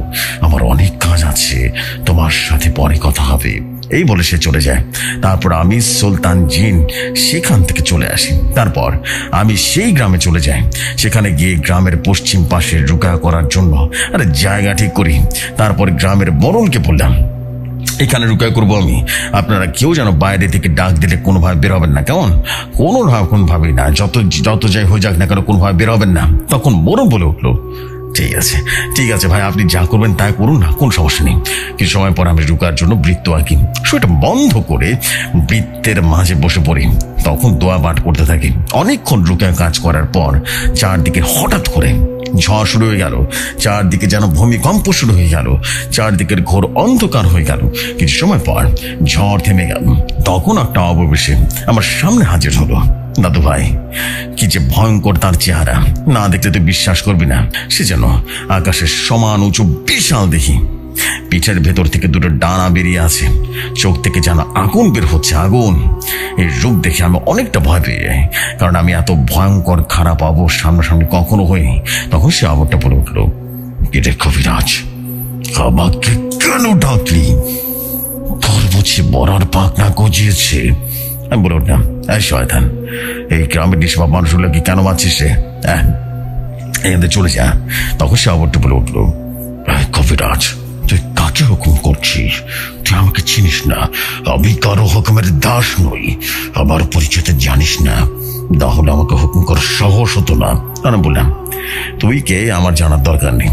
আমার অনেক কাজ আছে, তোমার সাথে পরে কথা হবে। এই বলে সে চলে যায়। তারপর আমি সুলতান জিন সেখান থেকে চলে আসি। তারপর আমি সেই গ্রামে চলে যাই। সেখানে গিয়ে গ্রামের পশ্চিম পাশে রুকা করার জন্য জায়গা ঠিক করি। তারপর গ্রামের বরণকে বললাম, এখানে রুকা করবো আমি, আপনারা কেউ যেন বাইরে থেকে ডাক দিলে কোনোভাবে বের হবেন না, কেমন? কোনোভাবেই না, যত যাই হয়ে যাক না কেন কোনোভাবে বের হবেন না। তখন বরণ বলে উঠলো, ঠিক আছে ভাই, আপনি যা করবেন তাই করুন না, কোন সমস্যা নেই। কিছু সময় পর আমি রুকার জন্য বৃত্ত আঁকি। সেটা বন্ধ করে বৃত্তের মাঝে বসে পড়ি। তখন দোয়া পাঠ করতে থাকি। অনেকক্ষণ রুকা কাজ করার পর চারদিকে হঠাৎ করে ঝড় শুরু হয়ে গেল। চারদিকে যেন ভূমিকম্প শুরু হয়ে গেল। চারদিকের ঘোর অন্ধকার হয়ে গেল। কিছু সময় পর ঝড় থেমে গেল। তখন একটা অববেশে আমার সামনে হাজির হলো। দাদু ভাই, কি যে ভয়ঙ্কর তার চেহারা, না দেখলে তুই বিশ্বাস করবি না। সে যেন আকাশের সমান উঁচু বিশাল দেখি। পিঠের ভেতর থেকে দুটো ডানা বেরিয়ে আছে। চোখ থেকে যেন আগুন বের হচ্ছে, আগুন। এই রূপ দেখে আমি অনেকটা ভয় পেয়ে যাই, কারণ আমি এত ভয়ঙ্কর খারাপ অবর সামনাসামনি কখনো হইনি। তখন সে অবরটা বলে উঠলো, এটা কবিরাজ, আমাকে কেন ডাকলি? তোর বুঝি বরার পাক না গজিয়েছে? আমি বলে উঠলাম, এই শয়তান, এই গ্রামের নিষ্পাপ মানুষগুলো কি কেন মারছিস রে? এখান চলে যা। তখন সে অবরটা বলে উঠলো, কবিরাজ, তুই কাকে হুকুম করছিস? তুই আমাকে চিনিস না। আমি কারো হুকুমের দাস নই। আমার পরিচয় জানিস না, তাহলে আমাকে হুকুম করার সাহস হতো না। আমি বললাম, তুই কে আমার জানার দরকার নেই,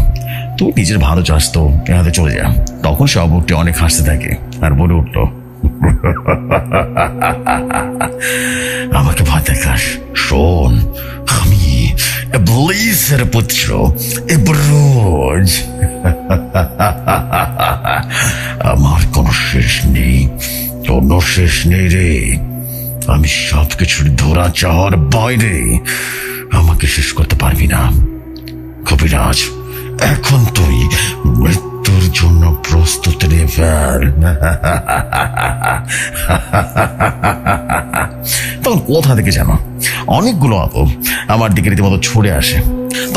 তুই নিজের ভালো চাস তো এখানে চলে যা। তখন সে অবরটি অনেক হাসতে থাকে আর বলে উঠলো, আমাকে ভয় দেখাস? শোন, আমি ইবলীসের পুত্র ইবরোজ। আমার কোনো শেষ নেই রে। আমি সবকিছুর ধরা চাওয়ার বাইরে, আমাকে শেষ করতে পারবি না। কবিরাজ, এখন তুই মৃত্যুর জন্য প্রস্তুত রে ফেল। তখন কোথা থেকে জানো অনেকগুলো আপদ আমার দিকে রীতিমতো ছড়ে আসে।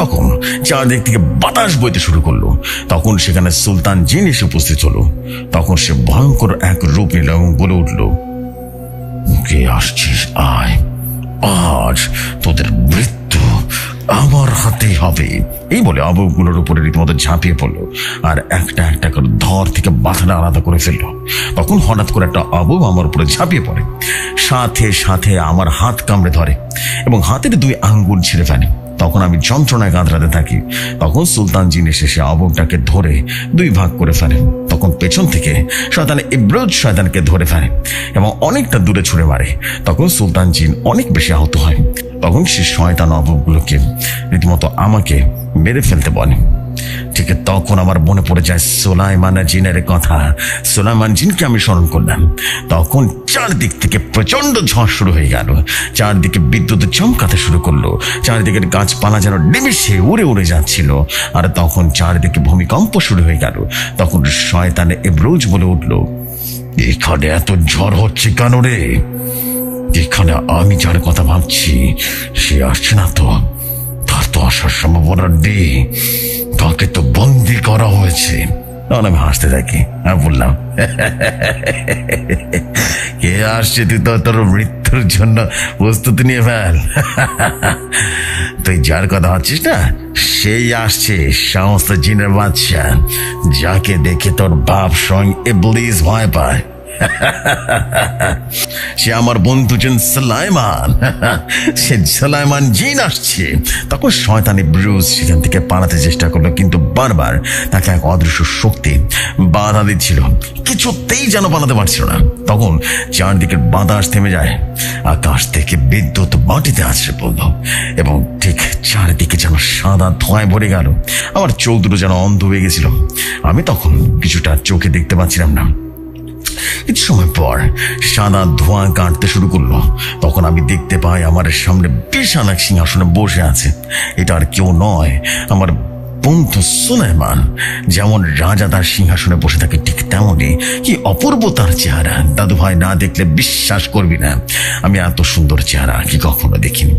তখন চারদিক থেকে বাতাস বইতে শুরু করলো। তখন সেখানে সুলতান জিন এসে উপস্থিত হলো। তখন সে ভয়ঙ্কর এক রূপ নিল এবং বলে উঠল, কে আসছিস আয়, আজ তোদের মৃত্যু আমার হাতেই হবে। এই বলে আবুগুলোর উপরে রীতিমতো ঝাঁপিয়ে পড়লো আর একটা একটা করে ধর থেকে মাথাটা আলাদা করে ফেললো। তখন হঠাৎ করে একটা আবু আমার উপরে ঝাঁপিয়ে পড়ে, সাথে সাথে আমার হাত কামড়ে ধরে এবং হাতের 2 আঙ্গুল ছিঁড়ে ফেলে। তখন আমি যন্ত্রণায় কাঁদরাতে থাকি। তখন সুলতান জিন এসে সে আবুটাকে ধরে 2 ভাগ করে ফেলে। তখন পেছন থেকে শয়তান ইবরোজ শয়তানকে ধরে ফেলে এবং অনেকটা দূরে ছুঁড়ে মারে। তখন সুলতান জিন অনেক বেশি আহত হয়। তখন সে শয়তান আবুগুলোকে রীতিমতো আমাকে মেরে ফেলতে বলে। ঠিক তখন আমার মনে পড়ে যায় সুলাইমান জিনের কথা। সুলাইমান জিনকে আমি স্মরণ করলাম। তখন চারদিক থেকে প্রচন্ড ঝড় শুরু হয়ে গেল। চারদিকে বিদ্যুৎ চমকাতে শুরু করলো। চারদিকের গাছপালা যেন নিমেষে উড়ে উড়ে যাচ্ছিল। আর তখন চারদিকে ভূমিকম্প শুরু হয়ে গেল। তখন শয়তান ইবরোজ বলে উঠলো, এখানে এত ঝড় হচ্ছে কেন রে? এখানে আমি যার কথা ভাবছি সে আসছে না তো? তার তো আসার সম্ভাবনা নেই, তাকে তো বন্দি করা হয়েছে। তখন আমি হাসতে থাকি আর বললাম, কে আসছে? তুই তো তোর মৃত্যুর জন্য প্রস্তুতি নিয়ে ফেল। তুই যার কথা ভাবছিস না সেই আসছে, সমস্ত জিনের বাদশা, যাকে দেখে তোর বাপ স্বয়ং ইবলীস ভয় পায়। সে আমার বন্ধু জিন সুলাইমান। সে সুলাইমান জিন আসছে। তখন শয়তানি ব্রুস সেখান থেকে পালাতে চেষ্টা করলো, কিন্তু বারবার তাকে এক অদৃশ্য শক্তি বাধা দিচ্ছিল, কিছুতেই যেন পালাতে পারছিল না। তখন চারদিকের বাতাস থেমে যায়, আকাশ থেকে বিদ্যুৎ মাটিতে আছড়ে পড়ল এবং ঠিক চারিদিকে যেন সাদা ধোঁয়ায় ভরে গেল। আমার চোখ দুটো যেন অন্ধ হয়ে গেছিল। আমি তখন কিছুটা চোখে দেখতে পাচ্ছিলাম না। কিছু সময় পর সাদা ধোঁয়া কাটতে শুরু করলো। তখন আমি দেখতে পাই আমার সামনে বিশাল এক সিংহাসনে বসে আছে। এটা আর কেউ নয়, আমার বন্ধু সুলাইমান। যেমন রাজা তার সিংহাসনে বসে থাকে ঠিক তেমনই কি অপূর্ব তার চেহারা। দাদু ভাই, না দেখলে বিশ্বাস করবি না, আমি এত সুন্দর চেহারা কি কখনো দেখিনি।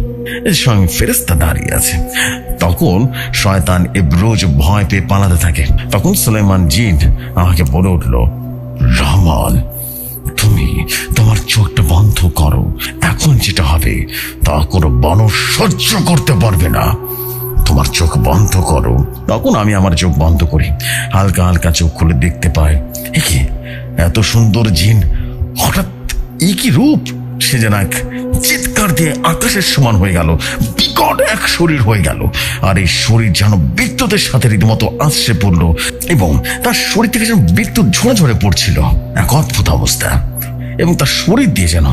স্বয়ং ফেরেশতা দাঁড়িয়ে আছে। তখন শয়তান ইবরোজ ভয় পেয়ে পালাতে থাকে। তখন সুলাইমান জিন আমাকে বলে উঠলো, রহমান, তুমি তোমার চোখটা বন্ধ করো। এখন যেটা হবে তা কোনো মানুষ সহ্য করতে পারবে না। তোমার চোখ বন্ধ করো। তখন আমি আমার চোখ বন্ধ করি, হালকা হালকা চোখ খুলে দেখতে পাই, কি এত সুন্দর জিন, হঠাৎ কি রূপ! সে যেন এক চিৎকার দিয়ে আকাশের সমান হয়ে গেল, বিকট এক শরীর হয়ে গেল। আর এই শরীর যেন বিদ্যুতের সাথে রীতিমতো আছড়ে পড়লো এবং তার শরীর থেকে যেন বিদ্যুৎ ঝরে ঝরে পড়ছিল। এক অদ্ভুত অবস্থা। এবং তার শরীর দিয়ে যেন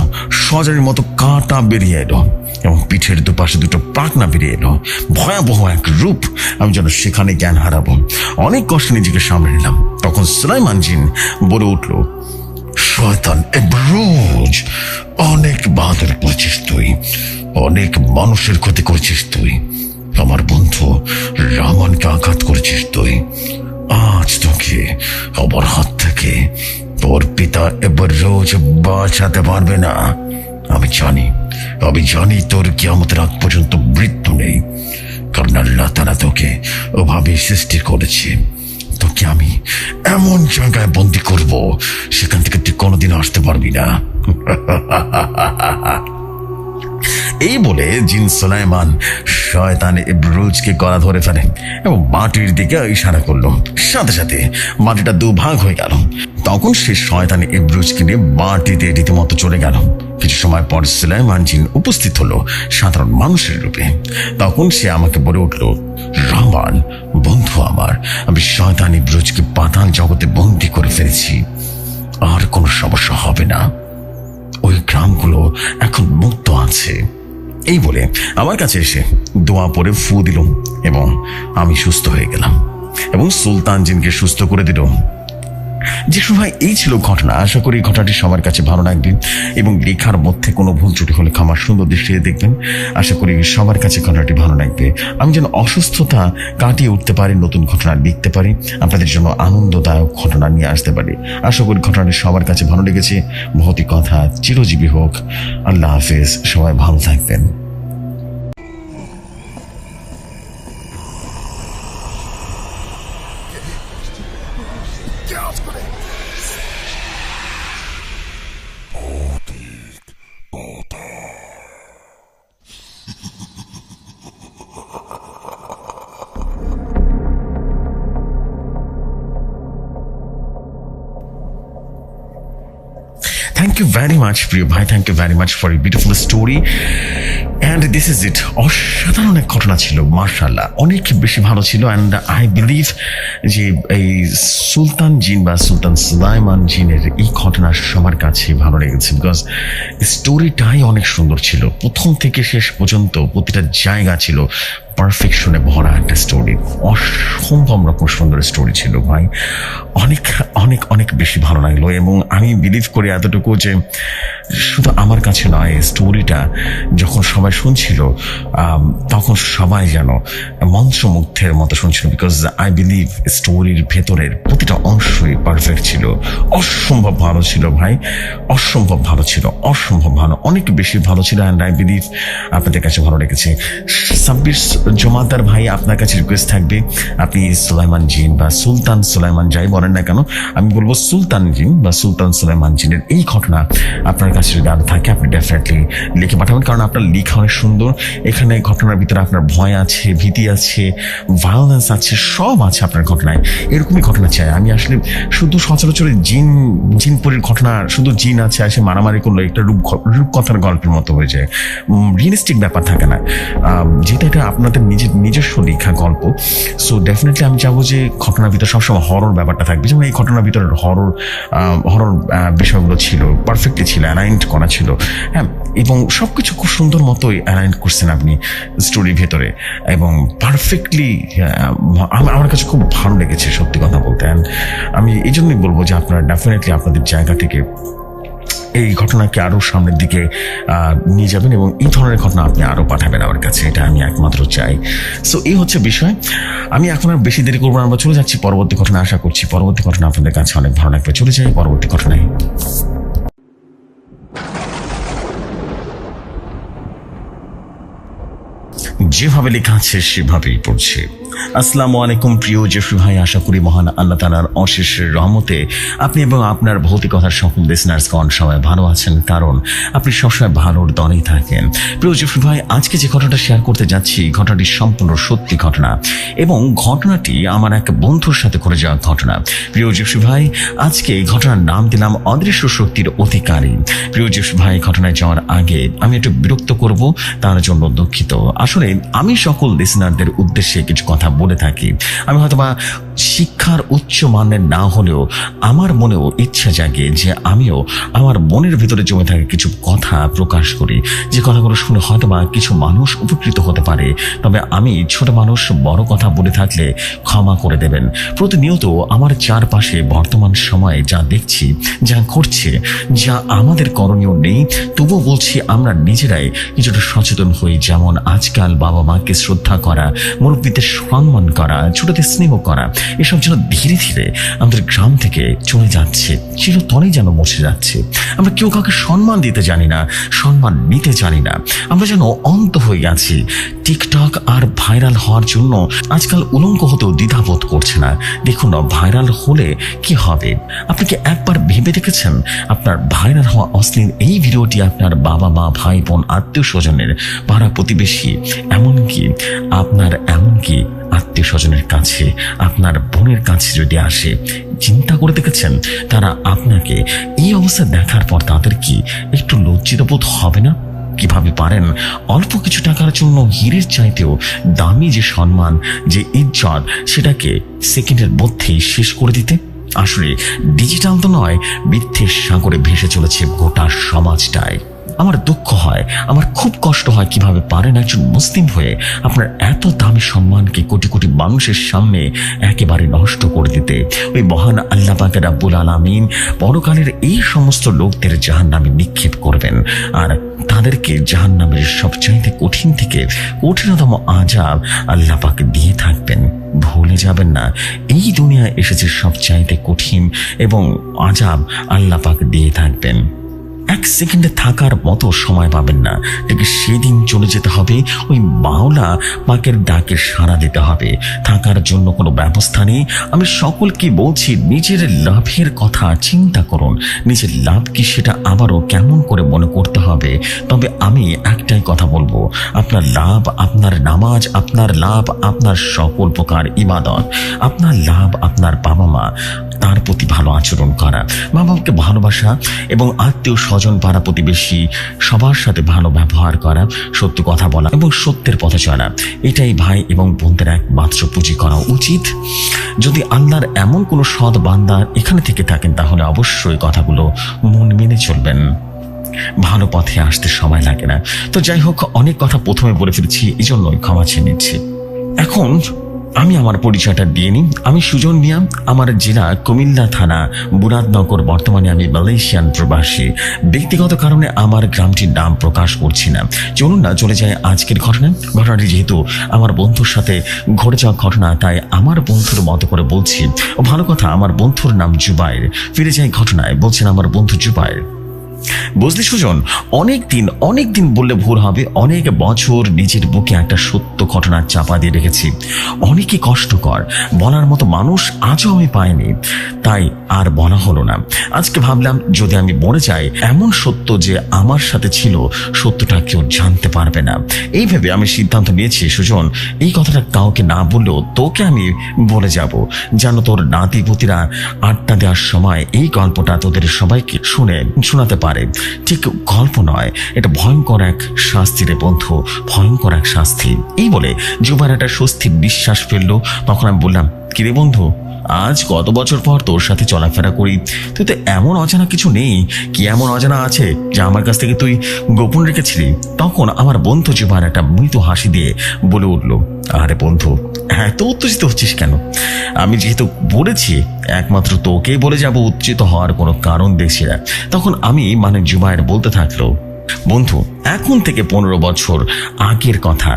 সজারির মতো কাঁটা বেরিয়ে এলো এবং পিঠের দুপাশে দুটো পাখনা বেরিয়ে এলো। ভয়াবহ এক রূপ। আমি যেন সেখানে জ্ঞান হারাবো। অনেক কষ্টে নিজেকে সামলে নিলাম। তখন সুলাইমান জিন বলে উঠল, শয়তান ইবরোজ, অনেক বাদর করছিস তুই, অনেক মানুষের ক্ষতি করছিস তুই, আমার বন্ধু রামানকে আঘাত করেছিস তুই। আজ তোকে আমার হাত থেকে তোর পিতা ইবরোজ বাঁচাতে পারবে না। আমি জানি তোর কিয়ামতের আগ পর্যন্ত মৃত্যু নেই, কারণ আল্লাহ তাআলা তোকে ওভাবে সৃষ্টি করেছে। তোকে আমি এমন জায়গায় বন্দি করব, সেখান থেকে তুই কোনোদিন আসতে পারবি না। এই বলে জিন সুলাইমান শয়তান ইবরোজকে গলা ধরে ফেলে এবং মাটির দিকে ইশারা করলো। সাথে সাথে মাটিটা দুভাগ হয়ে গেল। তখন সে শয়তান ইবরোজকে নিয়ে মাটিতে রীতিমতো চলে গেল। কিছু সময় পর সুলাইমান জিন উপস্থিত হলো সাধারণ মানুষের রূপে। তখন সে আমাকে বলে উঠল, রহমান, বন্ধু আমার, আমি শয়তান ইবরোজকে পাতাল জগতে বন্দী করে ফেলেছি। আর কোনো সমস্যা হবে না। ওই গ্রামগুলো এখন মুক্ত আছে। এই বলে আমার কাছে এসে দোয়া পরে ফু দিল এবং আমি সুস্থ হয়ে গেলাম এবং সুলতান জিনকে সুস্থ করে দিল। যে সময় এই ছিল ঘটনা। আশা করি ঘটনাটি সবার কাছে ভালো লাগবে এবং লেখার মধ্যে কোনো ভুল ত্রুটি হলে ক্ষমা সুন্দর দৃষ্টিতে দেখবেন। আশা করি সবার কাছে ঘটনাটি ভালো লাগবে। আমি যেন অসুস্থতা কাটিয়ে উঠতে পারি, নতুন ঘটনা লিখতে পারি, আপনাদের জন্য আনন্দদায়ক ঘটনা নিয়ে আসতে পারি। আশা করি ঘটনাটি সবার কাছে ভালো লেগেছে। ভৌতিক কথা চিরজীবী হোক। আল্লাহ হাফেজ, সবাই ভালো থাকবেন। Thank you very much, প্রিয় ভাই। Thank you very much for a beautiful story. And this is it. অসাধারণ এক ঘটনা ছিল, মাশাআল্লাহ, অনেক বেশি ভালো ছিল। অ্যান্ড আই বিলিভ যে এই সুলতান জিন বা সুলতান সুলাইমান জিনের এই ঘটনা সবার কাছে ভালো লেগেছে, বিকজ স্টোরিটাই অনেক সুন্দর ছিল। প্রথম থেকে শেষ পর্যন্ত প্রতিটা জায়গা ছিল পারফেকশনে ভরা একটা স্টোরি। অসম্ভব রকম সুন্দর স্টোরি ছিল ভাই। অনেক অনেক অনেক বেশি ভালো লাগলো এবং আমি বিলিভ করি এতটুকু যে শুধু আমার কাছে নয়, স্টোরিটা যখন সবাই শুনছিল তখন সবাই যেন মন্ত্রমুগ্ধের মতো শুনছিল, বিকজ আই বিলিভ স্টোরির ভেতরের প্রতিটা অংশই পারফেক্ট ছিল। অসম্ভব ভালো ছিল ভাই, অসম্ভব ভালো ছিল, অসম্ভব ভালো, অনেক বেশি ভালো ছিল। অ্যান্ড আই বিলিভ আপনাদের কাছে ভালো লেগেছে। সাব্বির জমাদার ভাই, আপনার কাছে রিকোয়েস্ট থাকবে আপনি সুলাইমান জিন বা সুলতান সুলাইমান যাই বলেন না কেন, আমি বলবো সুলতান জিন বা সুলতান সুলাইমান জিনের এই ঘটনা আপনার কাছে যদি আরো থাকে আপনি ডেফিনেটলি লিখে পাঠাবেন, কারণ আপনার লেখা অনেক সুন্দর। এখানে ঘটনার ভিতরে আপনার ভয় আছে, ভীতি আছে, ভায়োলেন্স আছে, সব আছে আপনার ঘটনায়। এরকমই ঘটনা চাই আমি। আসলে শুধু সচরাচর জিনপুরের ঘটনা, শুধু জিন আছে আসে মারামারি করলো একটা রূপকথার গল্পের মতো হয়ে যায়, রিয়েলিস্টিক ব্যাপার থাকে না, যেটা এটা আপনাদের নিজস্ব লেখা গল্প। সো ডেফিনেটলি আমি চাবো যে ঘটনার ভিতরে সবসময় হরর ব্যাপারটা থাকবে, যেমন এই ঘটনার ভিতরে হরর বিষয়গুলো ছিল, পারফেক্টলি ছিল, অ্যালাইন্ড করা ছিল, হ্যাঁ, এবং সবকিছু খুব সুন্দর মতোই অ্যালাইন করছেন আপনি স্টোরির ভেতরে, এবং পারফেক্টলি আমার কাছে খুব ভালো লেগেছে সত্যি কথা বলতে। আমি এই জন্যই বলবো যে আপনারা ডেফিনেটলি আপনাদের জায়গা থেকে এই ঘটনাকে আরো সামনের দিকে নিয়ে যাবেন এবং এই ধরনের ঘটনা আপনি আরো পাঠাবেন আমার কাছে, এটা আমি একমাত্র চাই। সো এই হচ্ছে বিষয়। আমি এখন আর বেশি দেরি করবো না, আমরা চলে যাচ্ছি পরবর্তী ঘটনা। আশা করছি পরবর্তী ঘটনা আপনাদের কাছে অনেক ভালো লাগবে। চলে যাই পরবর্তী ঘটনায়। যেভাবে লেখা আছে সেভাবেই পড়ছে। আসসালামু আলাইকুম প্রিয় জেফরি ভাই, আশা করি মহান আল্লাহ তাআলার অশেষ রহমতে আপনি এবং আপনার ভৌতিকতার সকল লিসনার্সগণ সবাই ভালো আছেন, কারণ আপনি সবসময় ভালোর দলেই থাকেন। প্রিয় জেফরি ভাই, আজকে যে ঘটনাটা শেয়ার করতে যাচ্ছি ঘটনাটি সম্পূর্ণ সত্যি ঘটনা, এবং ঘটনাটি আমার এক বন্ধুর সাথে করে যাওয়া ঘটনা। প্রিয় জেফরি ভাই, আজকে এই ঘটনার নাম দিলাম অদৃশ্য শক্তির অধিকারী। প্রিয় জেফরি ভাই, ঘটনায় যাওয়ার আগে আমি একটু বিরক্ত করব, তার জন্য দুঃখিত। আসলে আমি সকল লিসনারদের উদ্দেশ্যে কিছু কথা বলে থাকি। আমি হয়তোবা শিক্ষার উচ্চ মানের না হলেও আমার মনেও ইচ্ছা জাগে যে আমিও আমার মনের ভিতরে জমে থাকে কিছু কথা প্রকাশ করি, যে কথাগুলো শুনে হয়তোবা কিছু মানুষ উপকৃত হতে পারে। তবে আমি ছোট মানুষ, বড় কথা বলে থাকলে ক্ষমা করে দেবেন। প্রতিনিয়ত আমার চারপাশে বর্তমান সময়ে যা দেখছি, যা ঘটছে, যা আমাদের করণীয় নেই, তবুও বলছি আমরা নিজেরাই কিছুটা সচেতন হই। যেমন আজকাল বাবা মাকে শ্রদ্ধা করা, মুরব্বীদের সম্মান করা, ছোটদের স্নেহ করা, এসব যেন ধীরে ধীরে আমাদের গ্রাম থেকে চলে যাচ্ছে, চিরতরেই যেন মুছে যাচ্ছে। আমরা কেউ কাউকে সম্মান দিতে জানি না, সম্মান নিতে জানি না। আমরা যেন অন্ত হয়ে গেছি। টিকটক আর ভাইরাল হওয়ার জন্য আজকাল উলঙ্গ হতেও দ্বিধাবোধ করছে না। দেখুন, ভাইরাল হলে কি হবে? আপনি কি একবার ভেবে দেখেছেন আপনার ভাইরাল হওয়া অশ্লীল এই ভিডিওটি আপনার বাবা মা, ভাই বোন, আত্মীয় স্বজনের, পাড়া প্রতিবেশী, এমনকি আত্মীয় স্বজনের কাছে, আপনার বোনের কাছে যদি আসে, চিন্তা করে দেখেছেন তারা আপনাকে এই অবস্থায় দেখার পর তাদের কি একটু লজ্জিত বোধ হবে না? কিভাবে পারেন অল্প কিছু টাকার জন্য হীরের চাইতেও দামি যে সম্মান, যে ইজ্জত, সেটাকে সেকেন্ডের মধ্যেই শেষ করে দিতে? আসলে ডিজিটাল তো নয়, মিথ্যের সাগরে ভেসে চলেছে গোটা সমাজটাই। আমার দুঃখ হয়, আমার খুব কষ্ট হয় কিভাবে পারেন একজন মুসলিম হয়ে আপনার এত দামি সম্মানকে কোটি কোটি মানুষের সামনে একেবারে নষ্ট করে দিতে। ওই মহান আল্লাহ পাক রাব্বুল আলামিন পরকালের এই সমস্ত লোকদের জাহান্নামে নিক্ষেপ করবেন, আর তাদেরকে জাহান্নামের সবচাইতে কঠিন থেকে কঠিনতম আযাব আল্লাহ পাক দিয়ে থাকবেন। ভুলে যাবেন না, এই দুনিয়ায় এসেছে সবচাইতে কঠিন এবং আযাব আল্লাহ পাক দিয়ে থাকবেন। এক সেকেন্ডে থাকার মতো সময় পাবেন না, ঠিক সেদিন চলে যেতে হবে। ওই মাওলা পাকের ডাকে সাড়া দিতে হবে। থাকার জন্য কোনো ব্যবস্থা নেই। আমি সকলকে বলছি, নিজের লাভের কথা চিন্তা করুন। নিজের লাভ কি সেটা আবারও কেমন করে মনে করতে হবে। তবে আমি একটাই কথা বলবো, আপনার লাভ আপনার নামাজ, আপনার লাভ আপনার সকল প্রকার ইবাদত, আপনার লাভ আপনার বাবা মা, তার প্রতি ভালো আচরণ করা, মা বাবাকে ভালোবাসা এবং আত্মীয় স্বজন, পাড়া প্রতিবেশী সবার সাথে ভালো ব্যবহার করা, সত্য কথা বলা এবং সত্যের পথে চলা, এটাই ভাই এবং বোনদের একমাত্র পুঁজি করা উচিত। যদি আল্লাহর এমন কোনো সৎ বান্দা এখানে থেকে থাকেন, তাহলে অবশ্যই কথাগুলো মন মেনে চলবেন। ভালো পথে আসতে সময় লাগে না। তো যাই হোক, অনেক কথা প্রথমে বলে ফেলেছি, এই জন্যই ক্ষমা চেয়ে নিচ্ছি। এখন আমি আমার পরিচয়টা দিয়ে নিই। আমি সুজন মিয়া, আমার জেলা কুমিল্লা থানা মুরাদনগর। বর্তমানে আমি মালয়েশিয়ান প্রবাসী। ব্যক্তিগত কারণে আমার গ্রামটির নাম প্রকাশ করছি না। চলুন না চলে যায় আজকের ঘটনাটি যেহেতু আমার বন্ধুর সাথে ঘটে যাওয়া ঘটনা, তাই আমার বন্ধুর মতো করে বলছি। ও ভালো কথা, আমার বন্ধুর নাম জুবাইর। ফিরে যাই ঘটনায়। বলছেন আমার বন্ধু জুবাইর, বুঝলি সুজন, অনেক দিন বললে ভুল হবে, অনেক বছর নিজের বুকে একটা সত্য ঘটনার চাপা দিয়ে রেখেছি। অনেকই কষ্টকর, বলার মতো মানুষ আজও আমি পাইনি, তাই আর বলা হলো না। আজকে ভাবলাম যদি আমি মরে যাই, এমন সত্য যে আমার সাথে ছিল, সত্যটা কেউ জানতে পারবে না। এই ভেবে আমি সিদ্ধান্ত নিয়েছি সুজন, এই কথাটা কাউকে না বললেও তোকে আমি বলে যাব, যেন তোর নাতিপুতিরা আড্ডা দেওয়ার সময় এই গল্পটা তোদের সবাইকে শোনাতে পারে। ঠিক গল্প নয়, এটা ভয়ঙ্কর এক শাস্তি রে বন্ধু, ভয়ঙ্কর এক শাস্তি। এই বলে জুবাইর একটা স্বস্তির নিঃশ্বাস ফেললো। তখন আমি বললাম, কিরে বন্ধু, আজ কত বছর পর তোর সাথে চলাফেরা করি, তুই তো এমন অজানা কিছু নেই, কি এমন অজানা আছে যা আমার কাছ থেকে তুই গোপন রেখেছিলি? তখন আমার বন্ধু জুবাইর একটা মৃদু হাসি দিয়ে বলে উঠলো, আরে বন্ধু, এত উত্তেজিত হচ্ছিস কেন? আমি যেহেতু বলেছি একমাত্র তোকেই বলে যাব, উত্তেজিত হওয়ার কোনো কারণ দেখছি না। তখন আমি জুবাইর বলতে থাকলো, বন্ধু, এখন থেকে 15 বছর আগের কথা,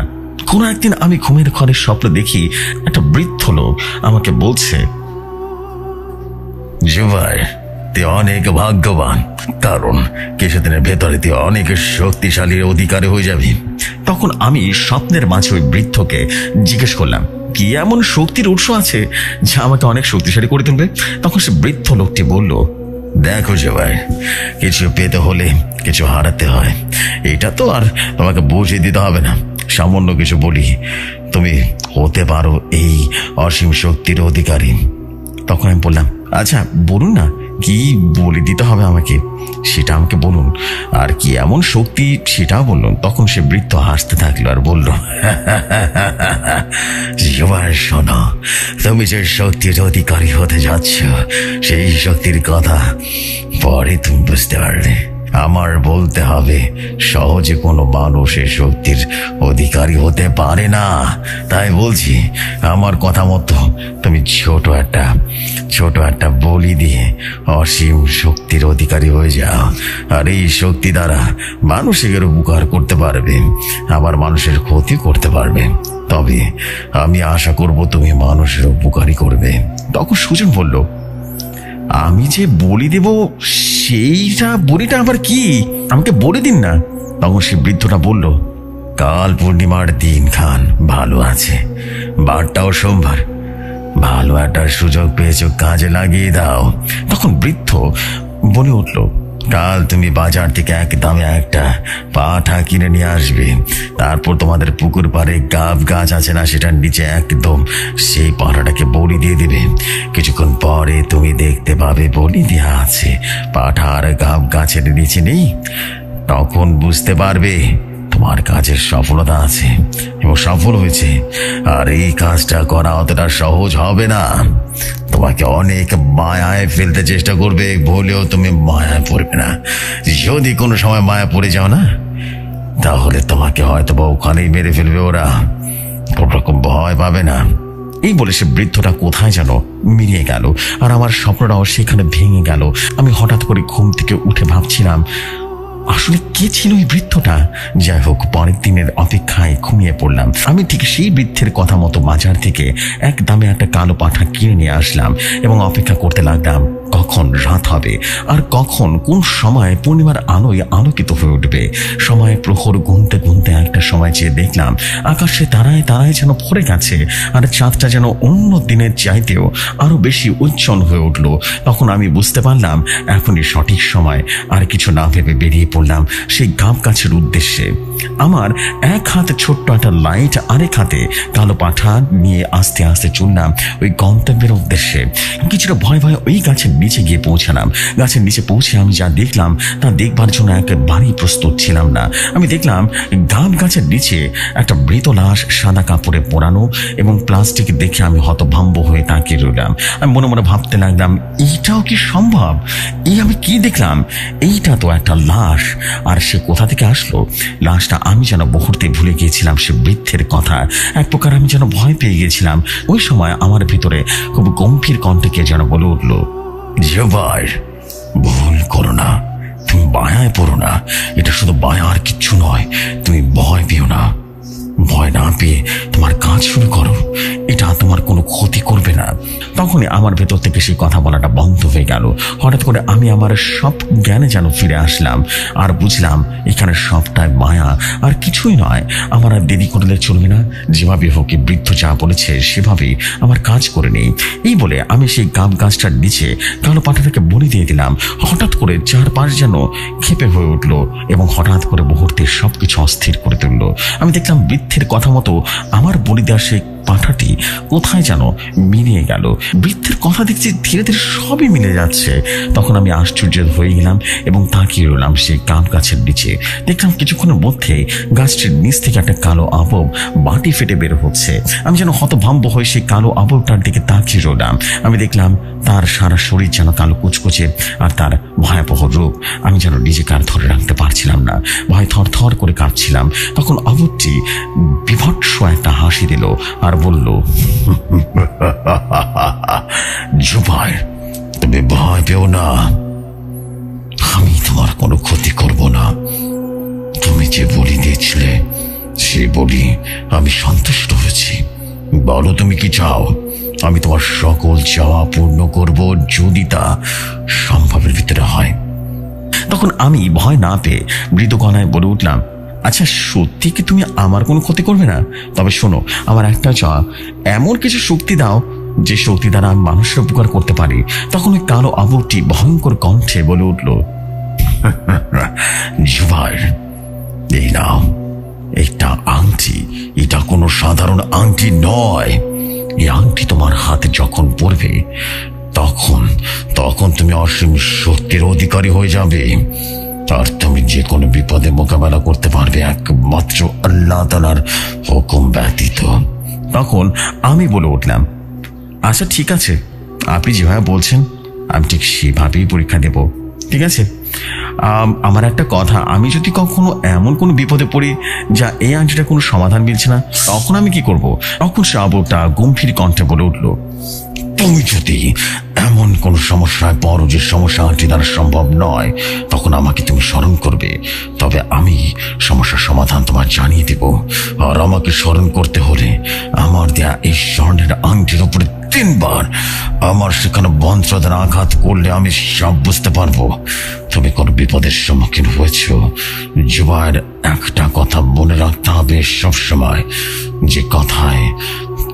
কোনো একদিন আমি ঘুমের ঘরে স্বপ্ন দেখি একটা বৃদ্ধ লোক আমাকে বলছে, জুবাইর, তুই অনেক ভাগ্যবান, কারণ কিছুদিনের ভেতরে তুই অনেক শক্তিশালী অধিকারী হয়ে যাবি। তখন আমি স্বপ্নের মাঝে ওই বৃদ্ধকে জিজ্ঞেস করলাম, কি এমন শক্তির উৎস আছে যা আমাকে অনেক শক্তিশালী করে তুলবে? তখন সে বৃদ্ধ লোকটি বলল, দেখো জুবাইর, কিছু পেতে হলে কিছু হারাতে হয়, এটা তো আর তোমাকে বুঝিয়ে দিতে হবে না। সামান্য কিছু বলি, তুমি হতে পারো এই অসীম শক্তির অধিকারী। তখন আমি বললাম, আচ্ছা বলুন না, কি বলে দিতে হবে আমাকে, সেটা আমাকে বলুন, আর কি এমন শক্তি সেটাও বলুন। তখন সে বৃদ্ধ হাসতে থাকলো আর বলল, জুবাইর শোনো, তুমি যে শক্তির অধিকারী হতে যাচ্ছ, সেই শক্তির কথা পরে তুমি বুঝতে পারবে। আমার বলতে হবে, সহজে কোনো মানুষ এই শক্তির অধিকারী হতে পারে না। তাই বলছি, আমার কথা মতো তুমি ছোট একটা বলি দিয়ে অসীম শক্তির অধিকারী হয়ে যাও, আর এই শক্তি দ্বারা মানুষের উপকার করতে পারবে, আবার মানুষের ক্ষতি করতে পারবে। তবে আমি আশা করব তুমি মানুষের উপকারই করবে। তখন সুজন বলল, আমি যে বলি দেব, সেইটা বলিটা আবার কি, আমাকে বলে দিন না। তখন সে বৃদ্ধটা বলল, কাল পূর্ণিমার দিন খান ভালো আছে, বারটাও সোমবার, ভালো একটা সুযোগ পেয়েছো, কাজে লাগিয়ে দাও। তখন বৃদ্ধ বলে উঠল, কাল তুমি বাজার থেকে এক দামে একটা পাঠা কিনে নিয়ে আসবে, তারপর তোমাদের পুকুর পাড়ে গাব গাছ আছে না, সেটার নিচে একদম সেই পাঠাটাকে বলি দিয়ে দিবে। কিছুক্ষণ পরে তুমি দেখতে পাবে বলি দেওয়া আছে, পাঠা আর গাব গাছের নিচে নেই। তখন বুঝতে পারবে তোমার কাজের সফলতা আছে এবং সফল হয়েছে। আর এই কাজটা করা অতটা সহজ হবে না, তোমাকে অনেক মায়ায় ফেলতে চেষ্টা করবে, বলেও তুমি মায়ায় পড়বে না। যদি কোনো সময় মায়া পড়ে যাও না, তাহলে তোমাকে হয়তো বা ওখানেই মেরে ফেলবে ওরা, কোনো রকম ভয় পাবে না। এই বলে সে বৃদ্ধটা কোথায় যেন মিলিয়ে গেল, আর আমার স্বপ্নটাও সেখানে ভেঙে গেল। আমি হঠাৎ করে ঘুম থেকে উঠে ভাবছিলাম, আসলে কে ছিল এই বৃদ্ধটা? যাই হোক, পরের দিনের অপেক্ষায় ঘুমিয়ে পড়লাম। আমি ঠিক সেই বৃদ্ধের কথা মতো বাজার থেকে এক দামে একটা কালো পাঠা কিনে নিয়ে আসলাম এবং অপেক্ষা করতে লাগলাম কখন রাত হবে আর কখন কোন সময় পূর্ণিমার আলোয় আলোকিত হয়ে উঠবে। সময় প্রহর গুনতে গুনতে একটা সময় চেয়ে দেখলাম আকাশে তারায় তারায় যেন ভরে গেছে, আর চাঁদটা যেন অন্য দিনের চাইতেও আরো বেশি উজ্জ্বল হয়ে উঠল। তখন আমি বুঝতে পারলাম এখনই সঠিক সময়। আর কিছু না ভেবে বেরিয়ে পড়লাম সেই গাব গাছের উদ্দেশ্যে। আমার এক হাতে ছোট্ট একটা লাইট, আরেক হাতে কালো পাঠা নিয়ে আস্তে আস্তে চললাম ওই গন্তব্যের উদ্দেশ্যে। কিছুটা ভয় ভয় ওই গাছের নিচে গিয়ে পৌঁছালাম। গাছের নিচে পৌঁছে আমি যা দেখলাম তা দেখবার জন্য একেবারেই প্রস্তুত ছিলাম না। আমি দেখলাম গাব গাছের নিচে একটা মৃত লাশ, সাদা কাপড়ে পোড়ানো এবং প্লাস্টিক দেখে আমি হতভম্ব হয়ে তাকিয়ে রইলাম। আমি মনে মনে ভাবতে লাগলাম, এইটাও কি সম্ভব? এই আমি কি দেখলাম? এইটা তো একটা লাশ, আর সে কোথা থেকে আসলো? লাশটা আমি যেন মুহূর্তে ভুলে গিয়েছিলাম সে বৃদ্ধের কথা। এক প্রকার আমি যেন ভয় পেয়ে গিয়েছিলাম। ওই সময় আমার ভিতরে খুব গম্ভীর কণ্ঠে কে যেন বলে উঠল, জুবাইর, ভুল করো না, তুমি মায়ায় পড়ো না। এটা শুধু মায়া আর কিচ্ছু নয়। তুমি ভয় পেও না, ভয় না পেয়ে তোমার কাজ শুরু করো। এটা এটা তোমার কোনো ক্ষতি করবে না। তখনই আমার ভেতর থেকে সেই কথা বলাটা বন্ধ হয়ে গেল। হঠাৎ করে আমি আমার সব জ্ঞানে যেন ফিরে আসলাম আর বুঝলাম এখানে সবটাই মায়া, আর কিছুই নয়। আমার আর দেরি করলে চলবে না, যেভাবে হোক বৃদ্ধ যা বলেছে সেভাবেই আমার কাজ করে নেই। এই বলে আমি সেই গাব গাছটার নিচে কালো পাঠাটাকে বলি দিয়ে দিলাম। হঠাৎ করে চারপাশ যেন ক্ষেপে হয়ে উঠলো এবং হঠাৎ করে মুহূর্তে সবকিছু অস্থির করে তুললো। আমি দেখলাম বৃদ্ধের কথা মতো আমার বলি দেওয়া সেই পাঠাটি কোথায় যেন মিলিয়ে গেল। বৃদ্ধের কথা দেখছি ধীরে ধীরে সবই মিলে যাচ্ছে। তখন আমি আশ্চর্য হয়ে গেলাম এবং তাকিয়ে রইলাম সেই গাব গাছের নিচে। দেখলাম কিছুক্ষণের মধ্যে গাছটির নিচ থেকে একটা কালো আবব বাটি ফেটে বের হচ্ছে। আমি যেন হতভম্ব হয়ে সেই কালো আববটার দিকে তাকিয়ে রইলাম। আমি দেখলাম তার সারা শরীর যেন কালো কুচকুচে আর তার ভয়াবহ রূপ। আমি যেন নিজেকে আর ধরে রাখতে পারছিলাম না, ভয় থর থর করে কাঁপছিলাম। তখন আববটি বিভৎস একটা হাসি দিল আর বলল, জুবায়ের, তুমি ভয় পেও না, আমি তোমার কোনো ক্ষতি করব না। তুমি যে বলি দিয়েছিলে সে বলি আমি সন্তুষ্ট হয়েছি। বলো তুমি কি চাও? আমি তোমার সকল চাওয়া পূর্ণ করব, যদি তা সম্ভবের ভিতরে হয়। তখন আমি ভয় না পেয়ে মৃদু গলায় বলে উঠলাম, আচ্ছা সত্যি কি তুমি আমার কোনো ক্ষতি করবে না? তবে শোনো, আমার একটা চাওয়া, এমন কিছু শক্তি দাও যে শক্তি দ্বারা আমি মানুষের উপকার করতে পারি। তখন ওই কালো আবুটি ভয়ঙ্কর কণ্ঠে বলে উঠল, জুবায়ের, এই নাও একটা আংটি। এটা কোনো সাধারণ আংটি নয়। এই আংটি তোমার হাতে যখন পড়বে তখন তখন তুমি অসীম শক্তির অধিকারী হয়ে যাবে, আর তুমি যে কোনো বিপদে মোকাবেলা করতে পারবে একমাত্র আল্লাহ তাআলার হুকুম ব্যতীত। তখন আমি বলে উঠলাম, আচ্ছা ঠিক আছে, আপনি যেভাবে বলছেন আমি ঠিক সেভাবেই পরীক্ষা দেব। ঠিক আছে, আমার একটা কথা, আমি যদি কখনো এমন কোনো বিপদে পড়ি যা এই আংটিটা কোনো সমাধান মিলছে না, তখন আমি কি করব? তখন সে আবুটা গম্ভীর কণ্ঠে বলে উঠল, তুমি যদি এমন কোন সমস্যায় পড়ো যে সমস্যা আংটি দ্বারা সম্ভব নয়, তখন আমাকে তুমি স্মরণ করবে। তবে আমি সমস্যার সমাধান তোমার জানিয়ে দেব। আর আমাকে স্মরণ করতে হলে আমার দেয়া এই স্বর্ণের আংটির উপরে 3 বার আমার সেখানে মন্ত্র দ্বারা আঘাত করলে আমি সব বুঝতে পারবো তুমি কোন বিপদের সম্মুখীন হয়েছ। জুবায়ের, একটা কথা মনে রাখতে হবে সবসময়, যে কথায়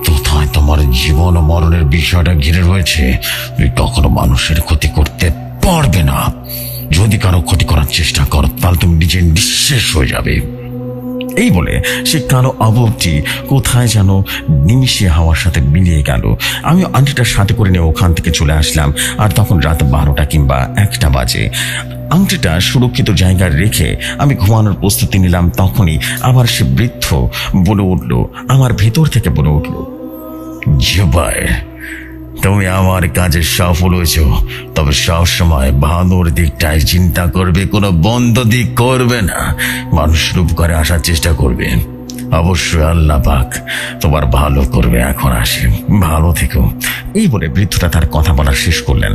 তথায় তোমার জীবন ও মরণের বিষয়টা ঘিরে রয়েছে। তুমি কখনো মানুষের ক্ষতি করতে পারবে না। যদি কারো ক্ষতি করার চেষ্টা করো তাহলে তুমি নিজে নিঃশেষ হয়ে যাবে। এই বলে সে কালো আববটি কোথায় যেন নিমিষে হাওয়ার সাথে মিলিয়ে গেল। আমি আংটিটার সাথে করে নিয়ে ওখান থেকে চলে আসলাম। আর তখন রাত 12টা কিংবা 1টা বাজে। আংটিটা সুরক্ষিত জায়গায় রেখে আমি ঘুমানোর প্রস্তুতি নিলাম। তখনই আবার সে বৃদ্ধ বলে উঠল, আমার ভেতর থেকে বলে উঠল, জুবায়ের, তুমি আমার কাজে সফল হয়েছ, তবে সবসময় ভালোর দিকটাই চিন্তা করবে, কোনো বন্ধ দিক করবে না। মানুষের উপকারে আসার চেষ্টা করবে। অবশ্যই আল্লাহ পাক তোমার ভালো করবে। এখন আসি, ভালো থেকো। এই বলে বৃদ্ধটা তার কথা বলা শেষ করলেন।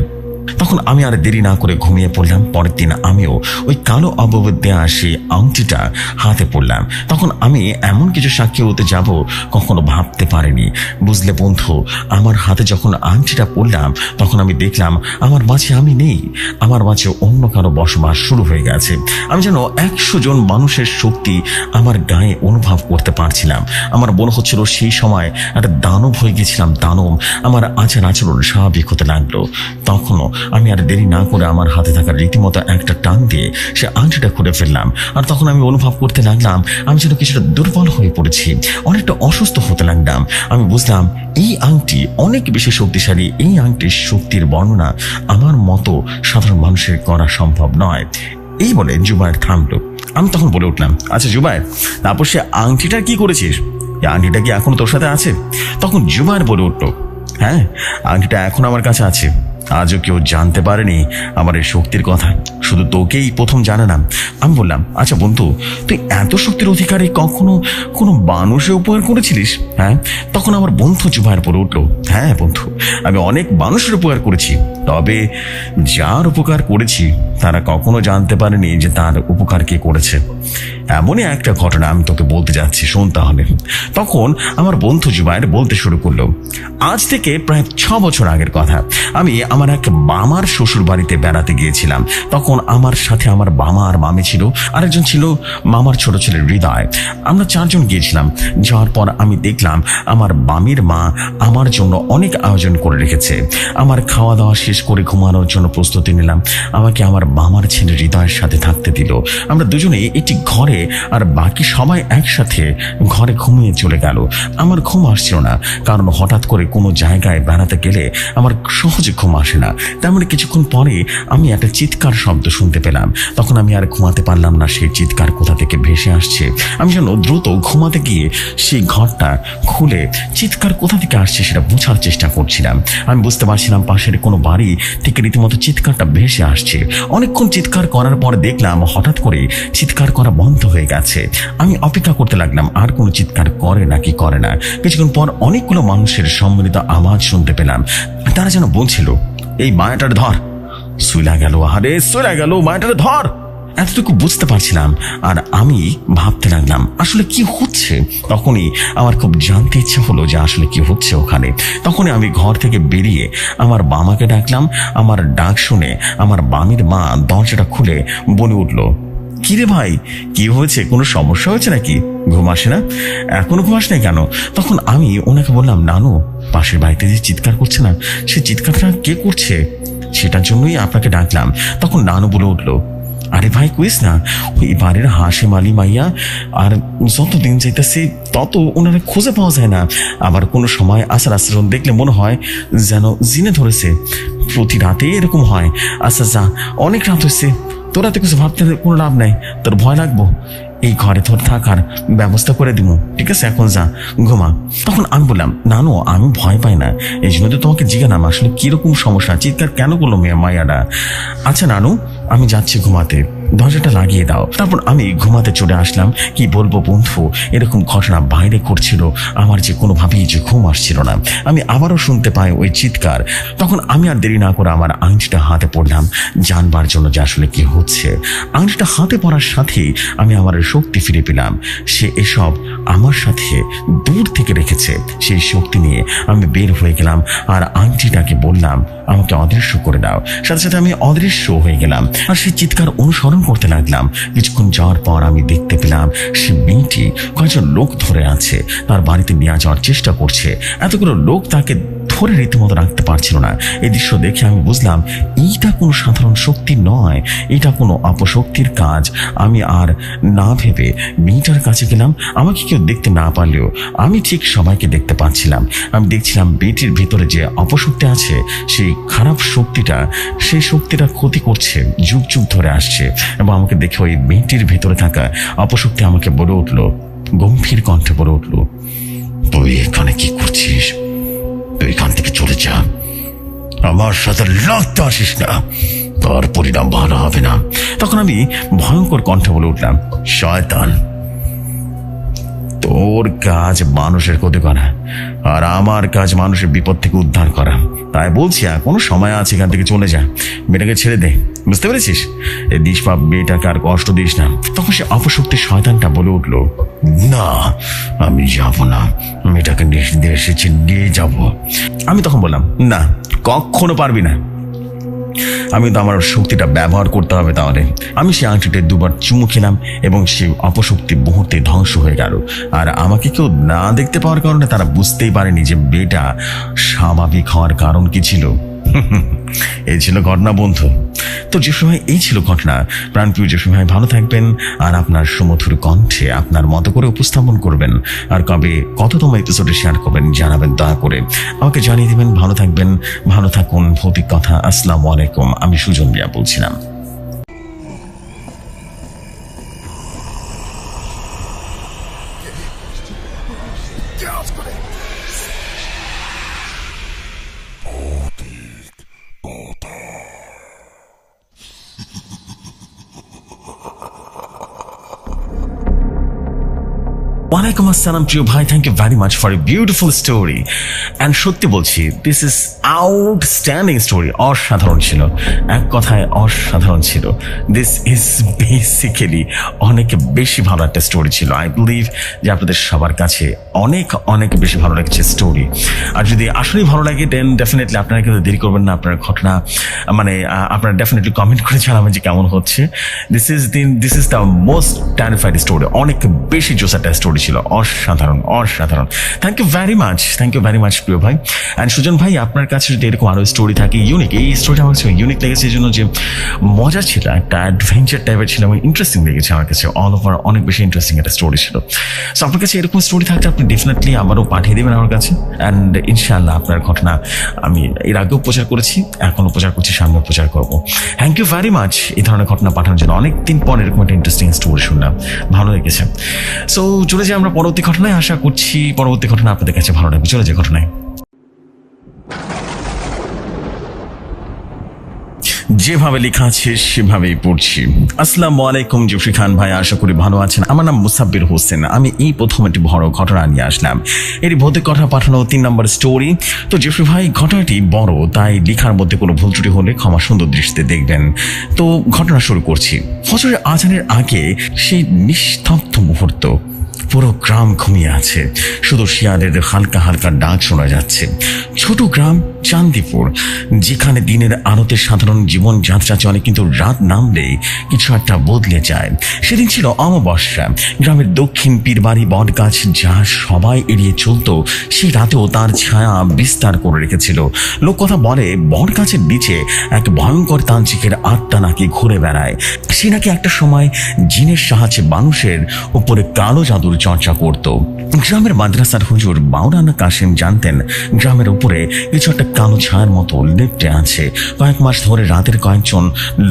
তখন আমি আর দেরি না করে ঘুমিয়ে পড়লাম। পরের দিন আমিও ওই কালো আববের দেয়া সেই আংটিটা হাতে পড়লাম। তখন আমি এমন কিছু সাক্ষী হতে যাব কখনো ভাবতে পারিনি। বুঝলে বন্ধু, আমার হাতে যখন আংটিটা পড়লাম তখন আমি দেখলাম আমার মাঝে আমি নেই, আমার মাঝে অন্য কারো বসবাস শুরু হয়ে গেছে। আমি যেন 100 জন মানুষের শক্তি আমার গায়ে অনুভব করতে পারছিলাম। আমার মনে হচ্ছিল সেই সময় একটা দানব হয়ে গেছিলাম। দানব আমার আচার আচরণ স্বাভাবিক হতে লাগলো। তখনও আমি আর দেরি না করে আমার হাতে থাকা রীতিমতো একটা টান দিয়ে সে আংটিটা খুলে ফেললাম। আর তখন আমি অনুভব করতে লাগলাম আমি যেন কিছুটা দুর্বল হয়ে পড়েছি, অনেকটা অসুস্থ হতে লাগলাম। আমি বুঝলাম এই আংটি অনেক বেশি শক্তিশালী। এই আংটির শক্তির বর্ণনা আমার মতো সাধারণ মানুষের করা সম্ভব নয়। এই বলে জুবায়ের থামলো। আমি তখন বলে উঠলাম, আচ্ছা জুবায়ের, তারপর সে আংটিটা কি করেছিস? এই আংটিটা কি এখনো তোর সাথে আছে? তখন জুবায়ের বলে উঠলো, হ্যাঁ, আংটিটা এখন আমার কাছে আছে। আজও কেউ জানতে পারেনি আমার এই শক্তির কথা, শুধু তোকেই প্রথম জানালাম। আমি বললাম, আচ্ছা বন্ধু, তুই এত শক্তির অধিকারী কখনো কোনো মানুষের উপকার করেছিলিস? হ্যাঁ। তখন আমার বন্ধু জুবায়ের পড়ে উঠলো, হ্যাঁ বন্ধু, আমি অনেক মানুষের উপকার করেছি, তবে যার উপকার করেছি তারা কখনো জানতে পারেনি যে তার উপকার কে করেছে। এমনই একটা ঘটনা আমি তোকে বলতে যাচ্ছি, শোন তাহলে। তখন আমার বন্ধু জুবাইর বলতে শুরু করলো, আজ থেকে প্রায় 6 বছর আগের কথা। আমি আমার এক মামার শ্বশুর বাড়িতে বেড়াতে গিয়েছিলাম। তখন আমার সাথে আমার মামা আর মামি ছিল, আরেকজন ছিল মামার ছোট ছেলে হৃদয়। আমরা 4 জন গিয়েছিলাম। যাওয়ার পর আমি দেখলাম আমার মামির মা আমার জন্য অনেক আয়োজন করে রেখেছে। আমার খাওয়া দাওয়া শেষ করে ঘুমানোর জন্য প্রস্তুতি নিলাম। আমাকে আমার মামার ছেলে হৃদয়ের সাথে থাকতে দিল। আমরা দুজনে একটি ঘরে, আর বাকি সবাই একসাথে ঘরে ঘুমিয়ে চলে গেল। আমার ঘুম আসছিল না, কারণ হঠাৎ করে কোনো জায়গায় বেড়াতে গেলে আমার সহজে ঘুম আসে না। তেমনি কিছুক্ষণ পরে আমি একটা চিৎকার শব্দ শুনতে পেলাম। তখন আমি আর ঘুমাতে পারলাম না। সেই চিৎকার কোথা থেকে ভেসে আসছে, আমি যেন দ্রুত ঘুমাতে গিয়ে সেই ঘরটা খুলে চিৎকার কোথা থেকে আসছে সেটা বোঝার চেষ্টা করছিলাম। আমি বুঝতে পারছিলাম পাশের কোনো বাড়ি থেকে রীতিমতো চিৎকারটা ভেসে আসছে। অনেকক্ষণ চিৎকার করার পর দেখলাম হঠাৎ করে চিৎকার করা বন্ধ হয়ে গেছে। আমি অপেক্ষা করতে লাগলাম আর কোনো চিৎকার করে নাকি করে না। কিছুক্ষণ পর অনেকগুলো মানুষের সম্মিলিত আওয়াজ শুনতে পেলাম। তারা যেন বলছিল, এই মায়াটার ধর। সুইলা গেল, আরে সুইলা গেল, মায়াটার ধর। এতটুকু বুঝতে পারছিলাম। আর আমি ভাবতে লাগলাম আসলে কি হচ্ছে। তখনই আমার খুব জানতে ইচ্ছা হলো যে আসলে কি হচ্ছে ওখানে। তখনই আমি ঘর থেকে বেরিয়ে আমার বামাকে ডাকলাম। আমার ডাক শুনে আমার বামির মা দরজাটা খুলে বলে উঠল, কিরে ভাই, কি হয়েছে? কোনো সমস্যা হয়েছে নাকি? ঘুম আসে না? এখনো ঘুম আসে না কেন? তখন আমি ওনাকে বললাম, নানু, পাশের বাড়িতে যে চিৎকার করছে না, সে চিৎকারটা কে করছে? সেটার জন্যই আপনাকে ডাকলাম। তখন নানু বলে উঠলো, আরে ভাই কইস না, ওই বাড়ির হাসিম আলী মাইয়া, আর যত দিন যাইতেছে তত ওনারা খুঁজে পাওয়া যায় না। আবার কোনো সময় আচার আচরণ দেখলে মনে হয় যেন জিনে ধরেছে। প্রতি রাতে এরকম হয়। আচ্ছা যা, অনেক রাত হয়েছে, তোরা তো কিছু ভাবতে কোনো লাভ নাই, তোর ভয় লাগবো। এই ঘরে তোর থাকার ব্যবস্থা করে দিব, ঠিক আছে? এখন যা, ঘুমা। তখন আমি বললাম, নানু, আমি ভয় পাই না, এই জন্য তো তোমাকে জিজ্ঞাসা, আসলে কিরকম সমস্যা, চিৎকার কেন করলো মায়াটা? আচ্ছা নানু, আমি যাচ্ছি ঘুমাতে, দরজাটা লাগিয়ে দাও। তারপর আমি ঘুমাতে চলে আসলাম। কি বলবো বন্ধু, এরকম ঘটনা বাইরে করছিল, আমার যে কোনোভাবেই যে ঘুম আসছিল না। আমি আবারও শুনতে পাই ওই চিৎকার। তখন আমি আর দেরি না করে আমার আংটিটা হাতে পড়লাম, জানবার জন্য যে আসলে কি হচ্ছে। আংটিটা হাতে পড়ার সাথেই আমি আমার শক্তি ফিরে পেলাম। সে এসব আমার সাথে দূর থেকে রেখেছে। সেই শক্তি নিয়ে আমি বের হয়ে গেলাম আর আংটিটাকে বললাম, আমাকে অদৃশ্য করে দাও। সাথে সাথে আমি অদৃশ্য হয়ে গেলাম আর সেই চিৎকার অনুসরণ করতে লাগলাম। কিছুক্ষণ যাওয়ার পর আমি দেখতে পেলাম সে মেয়েটি কয়েকজন লোক ধরে আছে, তার বাড়িতে নিয়ে যাওয়ার চেষ্টা করছে। এতগুলো লোক তাকে ধরে রীতিমতো রাখতে পারছিল না। এই দৃশ্য দেখে আমি বুঝলাম এইটা কোনো সাধারণ শক্তি নয়, এটা কোনো অপশক্তির কাজ। আমি আর না ভেবে মেয়েটার কাছে গেলাম। আমাকে কেউ দেখতে না পারলেও আমি ঠিক সবাইকে দেখতে পাচ্ছিলাম। আমি দেখছিলাম মেয়েটির ভেতরে যে অপশক্তি আছে, সেই খারাপ শক্তিটা, সেই শক্তিটা ক্ষতি করছে, যুগ যুগ ধরে আসছে। এবং আমাকে দেখে ওই মেয়েটির ভেতরে থাকা অপশক্তি আমাকে বলে উঠলো, গম্ভীর কণ্ঠে বলে উঠলো, তুই এখানে কি করছিস? তুই এখান থেকে চলে যা, আমার সাথে লাগতে আসিস না, তার পরিণাম ভালো হবে না। তখন আমি ভয়ঙ্কর কণ্ঠে বলে উঠলাম, শয়তান, তোর কাজ মানুষের ক্ষতি করা, আর আমার কাজ মানুষের বিপদ থেকে উদ্ধার করা। তাই বলছি, কোনো সময় আছে, এখান থেকে চলে যা, মেয়েটাকে ছেড়ে দে, বুঝতে পেরেছিস? এই নিষ্পাপ মেয়েটাকে আর কষ্ট দিস না। তখন সে অপশক্তি শয়তানটা বলে উঠলো, না, আমি যাব না, মেয়েটাকে নিয়ে এসেছি, নিয়ে যাব। আমি তখন বললাম, না, কখনো পারবি না। আমি তো আমার শক্তিটা ব্যবহার করতে হবে। তাহলে আমি সেই আংটিতে 2বার চুমু খেলাম এবং সেই অপশক্তি মুহূর্তে ধ্বংস হয়ে গেল। আর আমাকে কেউ না দেখতে পাওয়ার কারণে তারা বুঝতেই পারেনি যে মেয়েটা স্বাভাবিক হওয়ার কারণ কি ছিল। এই ছিল ঘটনা বন্ধু। তো যে সময় এই ছিল ঘটনা, প্রাণপ্রিয় যে সময়, ভালো থাকবেন আর আপনার সুমধুর কণ্ঠে আপনার মতো করে উপস্থাপন করবেন। আর কবে কততম এপিসোডে শেয়ার করবেন জানাবেন, দয়া করে আমাকে জানিয়ে দেবেন। ভালো থাকবেন, ভালো থাকুন। ভৌতিক কথা। আসসালামু আলাইকুম। আমি সুজন মিয়া বলছিলাম। ওয়ালাইকুম আসসালাম প্রিয় ভাই, thank you very much for a beautiful story. And সত্যি বলছি, দিস ইজ আউটস্ট্যান্ডিং স্টোরি। অসাধারণ ছিল, এক কথায় অসাধারণ ছিল। দিস ইজ বেসিক্যালি অনেক বেশি ভালো একটা স্টোরি ছিল। আই বিলিভ যে আপনাদের সবার কাছে অনেক অনেক বেশি ভালো লাগছে স্টোরি। আর যদি আসলেই ভালো লাগে দেন ডেফিনেটলি আপনারা কিন্তু দেরি করবেন না, আপনার ঘটনা মানে আপনারা ডেফিনেটলি কমেন্ট করে জানাবেন যে কেমন হচ্ছে। This is the most terrified story. অনেক বেশি জোস একটা স্টোরি ছিল, অসাধারণ অসাধারণ। থ্যাংক ইউ ভেরি মাচ প্রিয় ভাই। অ্যান্ড সুজন ভাই, আপনার কাছে যদি এরকম আরো স্টোরি থাকে ইউনিক, এই স্টোরিটা আমার কাছে ইউনিক লেগেছে এই জন্য যে মজা ছিল, একটা অ্যাডভেঞ্চার টাইপের ছিল এবং ইন্টারেস্টিং লেগেছে আমার কাছে। অল ওভার অনেক বেশি ইন্টারেস্টিং একটা স্টোরি ছিল। সো আপনার কাছে এরকম স্টোরি থাকলে আপনি ডেফিনেটলি আবারও পাঠিয়ে দেবেন আমার কাছে। অ্যান্ড ইনশাআল্লাহ আপনার ঘটনা আমি এর আগেও প্রচার করেছি, এখনও প্রচার করছি, সামনে প্রচার করবো। থ্যাংক ইউ ভেরি মাচ এই ধরনের ঘটনা পাঠানোর জন্য। অনেকদিন পর এরকম একটা ইন্টারেস্টিং স্টোরি শুনলাম, ভালো লেগেছে। সো চলে যাই আমরা পরবর্তী ঘটনায়। আশা করছি পরবর্তী ঘটনা আপনাদের কাছে ভালো লাগবে। চলে যাই ঘটনায়। যেভাবে লেখা আছে সেভাবেই পড়ছি। আসসালামু আলাইকুম জুফরি খান ভাই, আশা করি ভালো আছেন। আমার নাম মুসাব্বির হোসেন। আমি এই প্রথম একটি বড় ঘটনা নিয়ে আসলাম। এটি ভৌতিক কথা পাঠানো 3 নম্বর স্টোরি। তো জুফরি ভাই, ঘটনাটি বড়, তাই লেখার মধ্যে কোনো ভুল ত্রুটি হলে ক্ষমা সুন্দর দৃষ্টিতে দেখবেন। তো ঘটনা শুরু করছি। ফজরের আজানের আগে সেই নিস্তব্ধ মুহূর্ত, পুরো গ্রাম ঘুমিয়ে আছে, শুধু শিয়ালের হালকা হালকা ডাক শোনা যাচ্ছে। ছোট গ্রাম চান্দিপুর, যেখানে দিনের আলোতে সাধারণ জীবন যাত্রা চলে, কিন্তু রাত নামলেই কিছু একটা বদলে যায়। সেদিন ছিল অমাবস্যা। গ্রামের দক্ষিণ পীরবাড়ি বট গাছ যা সবাই এড়িয়ে চলত, সেই রাতেও তার ছায়া বিস্তার করে রেখেছিল। লোককথা বলে বট গাছের নিচে এক ভয়ঙ্কর তান্ত্রিকের আত্মা নাকি ঘুরে বেড়ায়। সে নাকি একটা সময় জিনের সাহায্যে মানুষের উপরে কালো জাদুর চর্চা করত। গ্রামের মাদ্রাসার হুজুর মাওলানা কাসিম জানতেন গ্রামের উপরে কিছু একটা কালো ছায়ার মতো লেপ্টে আছে। কয়েক মাস ধরে রাতের কয়েকজন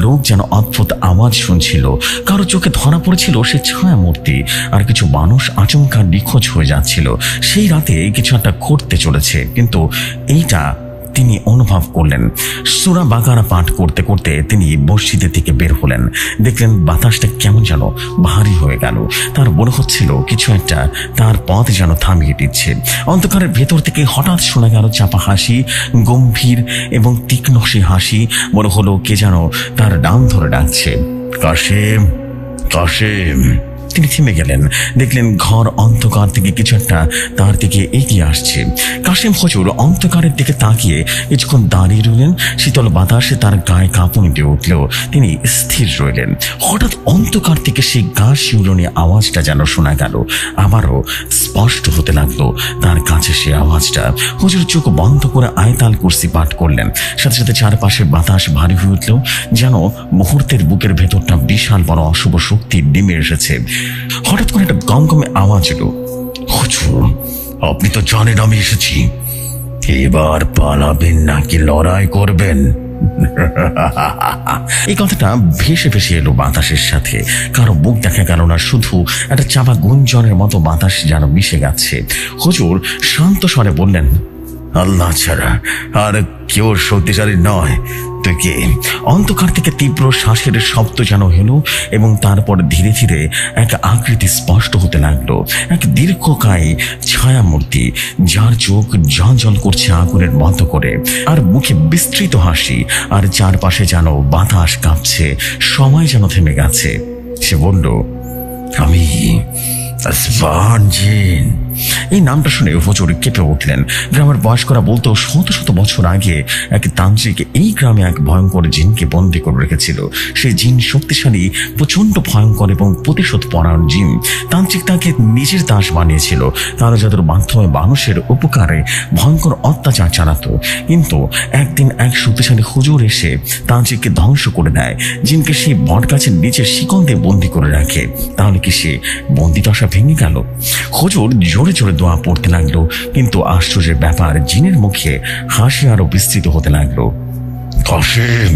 লোক যেন অদ্ভুত আওয়াজ শুনছিল। কারো চোখে ধরা পড়েছিল সে ছায়া মূর্তি, আর কিছু মানুষ আচমকা নিখোঁজ হয়ে যাচ্ছিল। সেই রাতে কিছু একটা ঘটতে চলেছে, কিন্তু এইটা তিনি অনুভব করলেন। সূরা বাকারা পাঠ করতে করতে তিনি মসজিদের থেকে বের হলেন। দেখলেন বাতাসটা কেমন যেন ভারী হয়ে গেল। তার মনে হচ্ছিল কিছু একটা তার পথ যেন থামিয়ে দিচ্ছে। অন্ধকারের ভেতর থেকে হঠাৎ শোনা গেল চাপা হাসি, গম্ভীর এবং তীক্ষ্ণ সে হাসি। মনে হলো কে যেন তার নাম ধরে ডাকছে, কাশেম কাশেম। তিনি থেমে গেলেন। দেখলেন ঘর অন্ধকার থেকে কিছু একটা তার দিকে এগিয়ে আসছে। কাশেম হুজুর অন্ধকারের দিকে তাকিয়ে কিছুক্ষণ দাঁড়িয়ে রইলেন। শীতল বাতাসে তার গায়ে কাঁপুনি দিয়ে উঠল। তিনি স্থির রইলেন। হঠাৎ অন্ধকার থেকে সেই গা শিউরনি আওয়াজটা যেন শোনা গেল, আবারও স্পষ্ট হতে লাগলো তার কাছে সে আওয়াজটা। হুজুর চোখ বন্ধ করে আয়তাল কুরসি পাঠ করলেন। সাথে সাথে চারপাশের বাতাস ভারী হয়ে উঠল, যেন মুহূর্তের বুকের ভেতরটা বিশাল বড় অশুভ শক্তি নেমে এসেছে। হঠাৎ করে একটা গমগমে আওয়াজ এলো, হুজুর আপনি তো জানেন আমি এসেছি, এবার পালাবেন নাকি লড়াই করবেন? এই কথাটা ভেসে ভেসে এলো বাতাসের সাথে। কারো মুখ দেখা গেল না, শুধু একটা চাপা গুঞ্জনের মতো বাতাস যেন মিশে গেছে। হুজুর শান্ত স্বরে বললেন, আল্লাহ ছাড়া আর কেউ শক্তিশালী নয়, তুই কে? অন্ধকার থেকে তীব্র শ্বাসের শব্দ যেন এলো এবং তারপর ধীরে ধীরে এক আকৃতি স্পষ্ট হতে লাগলো। এক দীর্ঘকায় ছায়া মূর্তি, যার চোখ জ্বল করছে আগুনের মতো করে, আর মুখে বিস্তৃত হাসি, আর চারপাশে যেন বাতাস কাঁপছে, সময় যেন থেমে গেছে। সে বলল, আমি আসফান জিন। এই নামটা শুনে হুজুর কেঁপে উঠলেন। গ্রামের বয়স্করা বলতো শত শত বছর আগে এক তান্ত্রিক এই গ্রামে এক ভয়ঙ্কর জিনকে বন্দী করে রেখেছিল। সেই জিন শক্তিশালী, প্রচন্ড ভয়ঙ্কর এবং প্রতিশোধ পরায়ণ জিন। তান্ত্রিক তাকে নিজের দাস বানিয়েছিল, কালো জাদুর মাধ্যমে মানুষের উপকারে ভয়ঙ্কর অত্যাচার চালাতো। কিন্তু একদিন এক শক্তিশালী হুজুর এসে তান্ত্রিককে ধ্বংস করে দেয়। জিনকে সেই বট গাছের নিচে শিকল দিয়ে বন্দী করে রাখে। তাহলে কি সে বন্দিদশা ভেঙে গেল? হুজুর জোরে জোরে দোয়া পড়তে লাগলো, কিন্তু আশ্চর্যের ব্যাপার, জিনের মুখে হাসি আরো বিস্তৃত হতে লাগলো। কাশেম,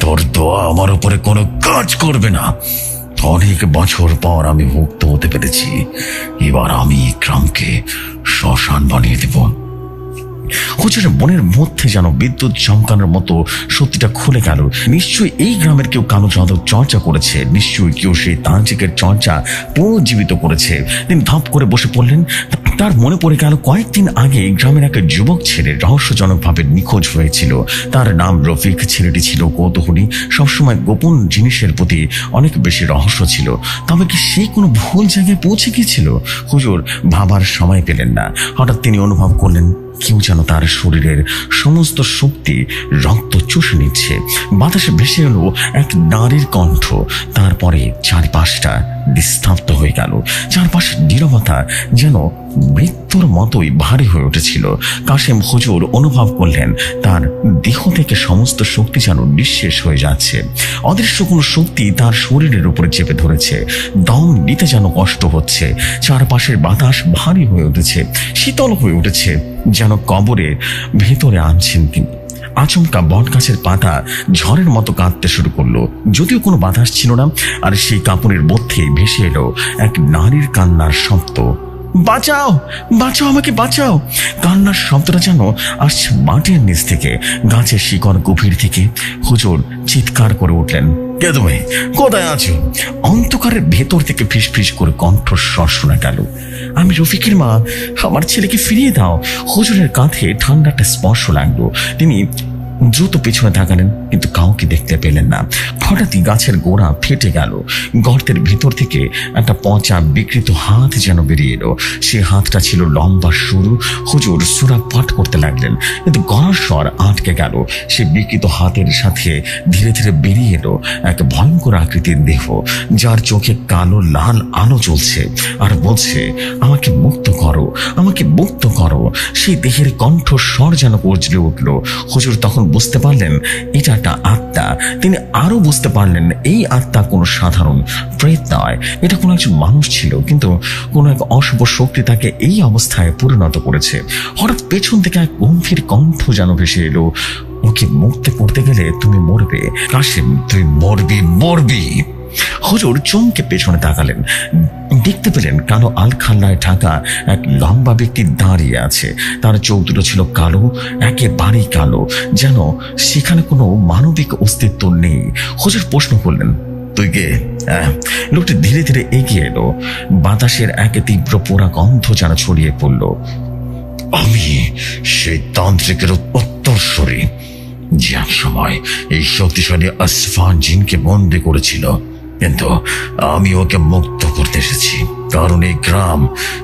তোর দোয়া আমার উপরে কোনো কাজ করবে না। অনেক বছর পর আমি মুক্ত হতে পেরেছি। এবার আমি গ্রামকে শ্মশান বানিয়ে দেব। হুজুরের মনের মধ্যে যেন বিদ্যুৎ চমকানোর মতো সত্যিটা খুলে গেল। নিশ্চয়ই এই গ্রামের কেউ কালো জাদুর চর্চা করেছে, নিশ্চয়ই কেউ সেই তান্ত্রিকের চর্চা পুনর্জীবিত করেছে। তিনি ধপ করে বসে পড়লেন। তার মনে পড়ে গেল কয়েকদিন আগে গ্রামের এক যুবক ছেলে রহস্যজনকভাবে নিখোঁজ হয়েছিল। তার নাম রফিক। ছেলেটি ছিল কৌতূহলী, সবসময় গোপন জিনিসের প্রতি অনেক বেশি রহস্য ছিল। তবে কি সে কোনো ভুল জায়গায় পৌঁছে গিয়েছিল? হুজুর ভাবার সময় পেলেন না। হঠাৎ তিনি অনুভব করলেন কেউ যেন তার শরীরের সমস্ত শক্তি রক্ত চুষে নিচ্ছে। বাতাসে ভেসে এলো এক নারীর কণ্ঠ। তারপরে চারপাশটা নিস্তব্ধ হয়ে গেল। চারপাশের নীরবতা যেন মৃত্যুর মতোই ভারী হয়ে উঠেছিল। কাশেম হুজুর অনুভব করলেন তার দেহ থেকে সমস্ত শক্তি যেন নিঃশেষ হয়ে যাচ্ছে। অদৃশ্য কোনো শক্তি তার শরীরের উপরে চেপে ধরেছে। দম নিতে যেন কষ্ট হচ্ছে। চারপাশের বাতাস ভারী হয়ে উঠেছে, শীতল হয়ে উঠেছে, যেন কবরে ভেতরে আনছেন তিনি। আচমকা বট গাছের পাতা ঝড়ের মতো কাঁদতে শুরু করলো। যদিও কোনো বাতাস ছিল না, আর সেই কাপড়ের মধ্যে ভেসে এলো এক নারীর কান্নার শব্দ। বাঁচাও, বাঁচাও, আমাকে বাঁচাও। কান্নার শব্দটা যেন আসছে মাটির নিচ থেকে, গাছের শিকড় গভীর থেকে। হুজুর চিৎকার করে উঠলেন, কে তুমি? কোথায় আছো? অন্ধকারের ভেতর থেকে ফিস ফিস করে কণ্ঠস্বর শোনা গেল, আমি রফিকের মা, আমার ছেলেকে ফিরিয়ে দাও। হুজুরের কাঁধে ঠান্ডা একটা স্পর্শ লাগলো। তিনি দ্রুত পেছনে তাকালেন, কিন্তু কাউকে দেখতে পেলেন না। হঠাৎই গাছের গোড়া ফেটে গেল। গর্তের ভিতর থেকে একটা পচা বিকৃত হাত যেন বেরিয়ে এলো। সে হাতটা ছিল লম্বা সরু। হুজুর সুরা পাঠ করতে লাগলেন, কিন্তু গলার স্বর আটকে গেল। সে বিকৃত হাতের সাথে ধীরে ধীরে বেরিয়ে এলো এক ভয়ঙ্কর আকৃতির দেহ, যার চোখে কালো লাল আলো জ্বলছে আর বলছে, আমাকে মুক্ত করো, আমাকে মুক্ত করো। সেই দেহের কণ্ঠস্বর যেন গর্জে উঠল। হুজুর তখন বুঝতে পারলেন এটা একটা আত্মা। তিনি আরো বুঝতে পারলেন এই আত্মা কোনো সাধারণ প্রেত নয়, এটা কোনো একজন মানুষ ছিল, কিন্তু কোনো এক অশুভ শক্তি তাকে এই অবস্থায় পরিণত করেছে। হঠাৎ পেছন থেকে এক গম্ভীর কণ্ঠ যেন ভেসে এলো, ওকে মুক্তি করতে গেলে তুমি মরবে কাশেম, তুই মরবি, মরবি। হুজুর চমকে পেছনে তাকালেন। দেখতে পেলেন কালো আলখাল্লায় ঢাকা এক লম্বা ব্যক্তি দাঁড়িয়ে আছে। তার চোখ দুটো ছিল কালো, একেবারেই কালো, যেন সেখানে কোনো মানবিক অস্তিত্ব নেই। হুজুর প্রশ্ন করলেন, তুই কে? লোকটি ধীরে ধীরে এগিয়ে এলো। বাতাসের এক তীব্র পোড়া গন্ধ যেন ছড়িয়ে পড়ল। আমি সেই তান্ত্রিকের উত্তরসূরি, যে এক সময় এই শক্তিশালী আসফান জিনকে বন্দী করেছিল, কিন্তু আমি ওকে মুক্ত করতে এসেছি। কারণ এই গ্রাম,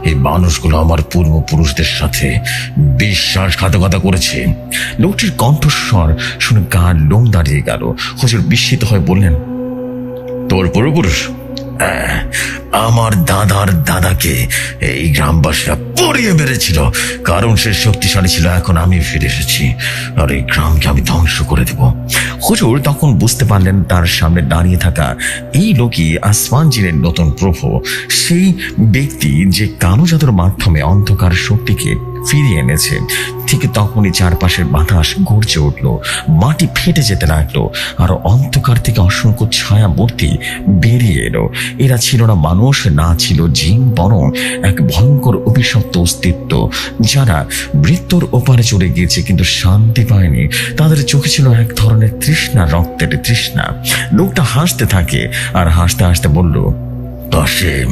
এই মানুষগুলো আমার পূর্বপুরুষদের সাথে বিশ্বাসঘাতকতা করেছে। লোকটির কণ্ঠস্বর শুনে গার লোম দাঁড়িয়ে গেল। হুজুর বিস্মিত হয়ে বললেন, তোর পূর্বপুরুষ? আমার দাদার দাদাকে এই গ্রামবাসীরা পড়িয়ে মেরেছিল, কারণ সে শক্তিশালী ছিল। এখন আমি ফিরে এসেছি আর এই গ্রামকে আমি ধ্বংস করে দেব। হুজুর তখন বুঝতে পারলেন তার সামনে দাঁড়িয়ে থাকা এই লোকই আসমান জিনের নতুন প্রভু, সেই ব্যক্তি যে কালো জাদুর মাধ্যমে অন্ধকার শক্তিকে ফিরিয়ে এনেছে। ঠিক তখনই চারপাশের বাতাস গর্জে উঠল, মাটি ফেটে যেতে লাগলো, আর অন্ধকার থেকে অসংখ্য ছায়া মূর্তি বেরিয়ে এলো। এরা ছিল না মানুষ, না ছিল জিন, বরং এক ভয়ঙ্কর অভিশপ্ত অস্তিত্ব, যারা মৃত্যুর ওপারে চলে গিয়েছে কিন্তু শান্তি পায়নি। তাদের চোখে ছিল এক ধরনের তৃষ্ণা, রক্তের তৃষ্ণা। লোকটা হাসতে থাকে আর হাসতে হাসতে বলল, কাশেম,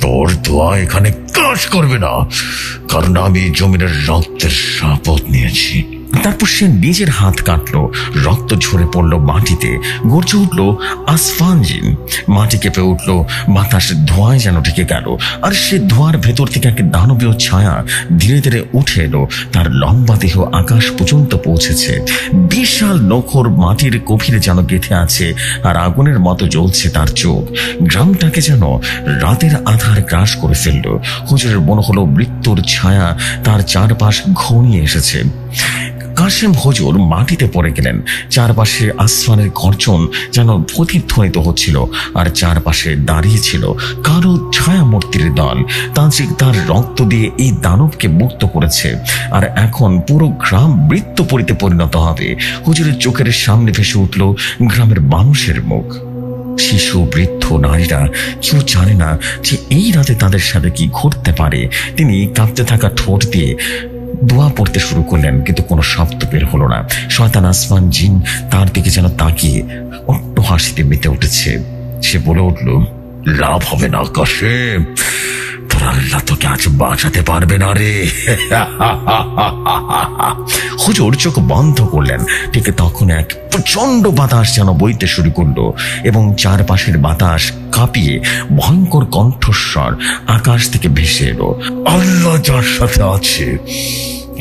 তোর দোয়া এখানে কাজ করবে না, কারণ আমি জমিনের রক্তের শপথ নিয়েছি। তারপর সে নিজের হাত কাটলো, রক্ত ঝরে পড়লো মাটিতে, গর্জে উঠলো আসফান জিন। মাটি কেঁপে উঠলো, বাতাস ধোঁয়ায় যেন ঢেকে গেল, আর সে ধোঁয়ার ভেতর থেকে এক দানবীয় ছায়া ধীরে ধীরে উঠে এলো। তার লম্বা দেহ আকাশ পর্যন্ত পৌঁছেছে। বিশাল নখর মাটির গভীরে যেন গেঁথে আছে, আর আগুনের মতো জ্বলছে তার চোখ। গ্রামটাকে যেন রাতের আধার গ্রাস করে ফেলল। হুজুরের মনে হলো মৃত্যুর ছায়া তার চারপাশ ঘনিয়ে এসেছে। কাশেম হুজুর মাটিতে পড়ে গেলেন। চারপাশে আসমানের গর্জন যেন প্রতিধ্বনিত হচ্ছিল, আর চারপাশে দাঁড়িয়ে ছিল কারো ছায়া মূর্তির দল। তান্ত্রিক তার রক্ত দিয়ে এই দানবকে মুক্ত করেছে, আর এখন পুরো গ্রাম মৃত্যুপুরীতে পরিণত হবে। হুজুরের চোখের সামনে ভেসে উঠল গ্রামের মানুষের মুখ। শিশু, বৃদ্ধ, নারীরা কেউ জানে না যে এই রাতে তাদের সাথে কি ঘটতে পারে। তিনি কাঁপতে থাকা ঠোঁট দিয়ে দোয়া পড়তে শুরু করলেন, কিন্তু কোনো শব্দ বের হলো না। শয়তান আসমান জিন তার দিকে যেন তাকিয়ে অট্ট হাসিতে মেতে উঠেছে। সে বলে উঠল, লাভ হবে না কাশেম, তোর আল্লাহ তোকে আজ বাঁচাতে পারবে না রে। হুজুর চোখ বন্ধ করলেন। ঠিক তখন এক প্রচন্ড বাতাস যেন বইতে শুরু করলো এবং চারপাশের বাতাস কাঁপিয়ে ভয়ঙ্কর কণ্ঠস্বর আকাশ থেকে ভেসে এলো, আল্লাহ যার সাথে আছে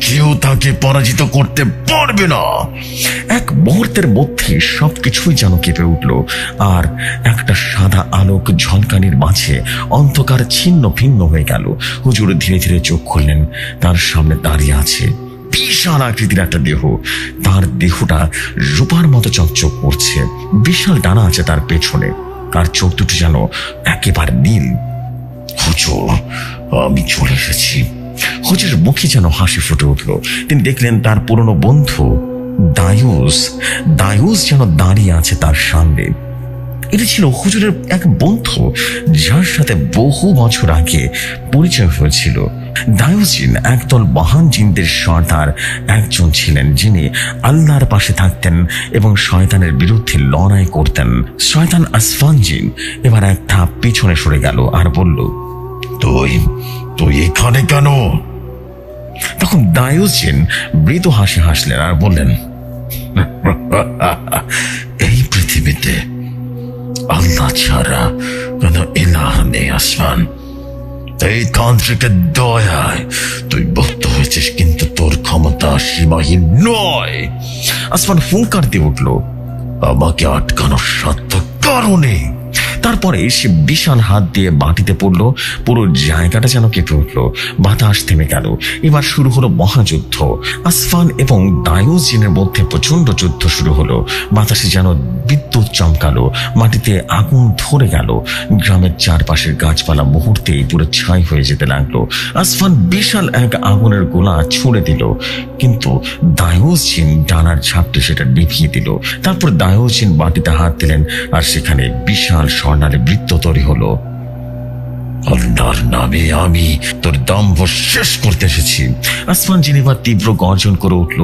কেউ তাকে পরাজিত করতে পারবে না। এক মুহূর্তের মধ্যে সবকিছুই যেন কেঁপে উঠল, আর একটা সাদা আলোক ঝলকানির মাঝে অন্ধকার ছিন্ন ভিন্ন হয়ে গেল। হুজুর ধীরে ধীরে চোখ খুললেন। তার সামনে দাঁড়িয়ে আছে বিশাল আকৃতির একটা দেহ। তার দেহটা রূপার মতো চকচক করছে। বিশাল ডানা আছে তার পেছনে, আর চোখ দুটো যেন একেবারে নীল। হুজুর, আমি চলে এসেছি। হুজুরের মুখে যেন হাসি ফুটে উঠল। তিনি দেখলেন তার পুরনো বন্ধু দায়ুস যেন দাঁড়িয়ে আছে তার সামনে। এটা ছিল হুজুরের এক বন্ধু, যার সাথে বহু বছর আগে পরিচয় হয়েছিল। দায়ুস জিন একদল মহান জিনদের সর্দার একজন ছিলেন, যিনি আল্লাহর পাশে থাকতেন এবং শয়তানের বিরুদ্ধে লড়াই করতেন। শয়তান আসফান জিন এবার এক ধাপ পিছনে সরে গেল আর বলল, তুই এখানে কেন? তখন দায়ুস জিন মৃদু হাসি হাসলেন আর বললেন, এই পৃথিবীতে আল্লাহ ছাড়া কোন ইলাহ নেই আসমান। এই তান্ত্রিকের দয়ায় তুই মুক্ত হয়েছিস, কিন্তু তোর ক্ষমতা সীমাহীন নয়। আসমান হুঙ্কার দিয়ে উঠল, আমাকে আটকানোর সাধ্য কারণে। তারপরে সে বিশাল হাত দিয়ে মাটিতে পড়লো। পুরো জায়গাটা যেন কেঁপে উঠল। বাতাস থেমে গেল। এবার শুরু হলো মহাযুদ্ধ। আসফান এবং দায়ুস জিনের মধ্যে প্রচন্ড যুদ্ধ শুরু হলো। বাতাসে যেন বিদ্যুৎ চমকালো, মাটিতে আগুন ধরে গেল। গ্রামের চারপাশের গাছপালা মুহূর্তেই পুরো ছাই হয়ে যেতে লাগলো। আসফান বিশাল এক আগুনের গোলা ছুড়ে দিল, কিন্তু দায়ুস জিন ডানার ঝাপটে সেটা নিভিয়ে দিল। তারপর দায়ুস জিন মাটিতে হাত দিলেন, আর সেখানে বিশাল স্বর্ণালী বৃত্ত তৈরি হলো। আল্লাহর নামে আমি তোর দম্ভ শেষ করতে এসেছি। আসমান জিন এবার তীব্র গর্জন করে উঠল,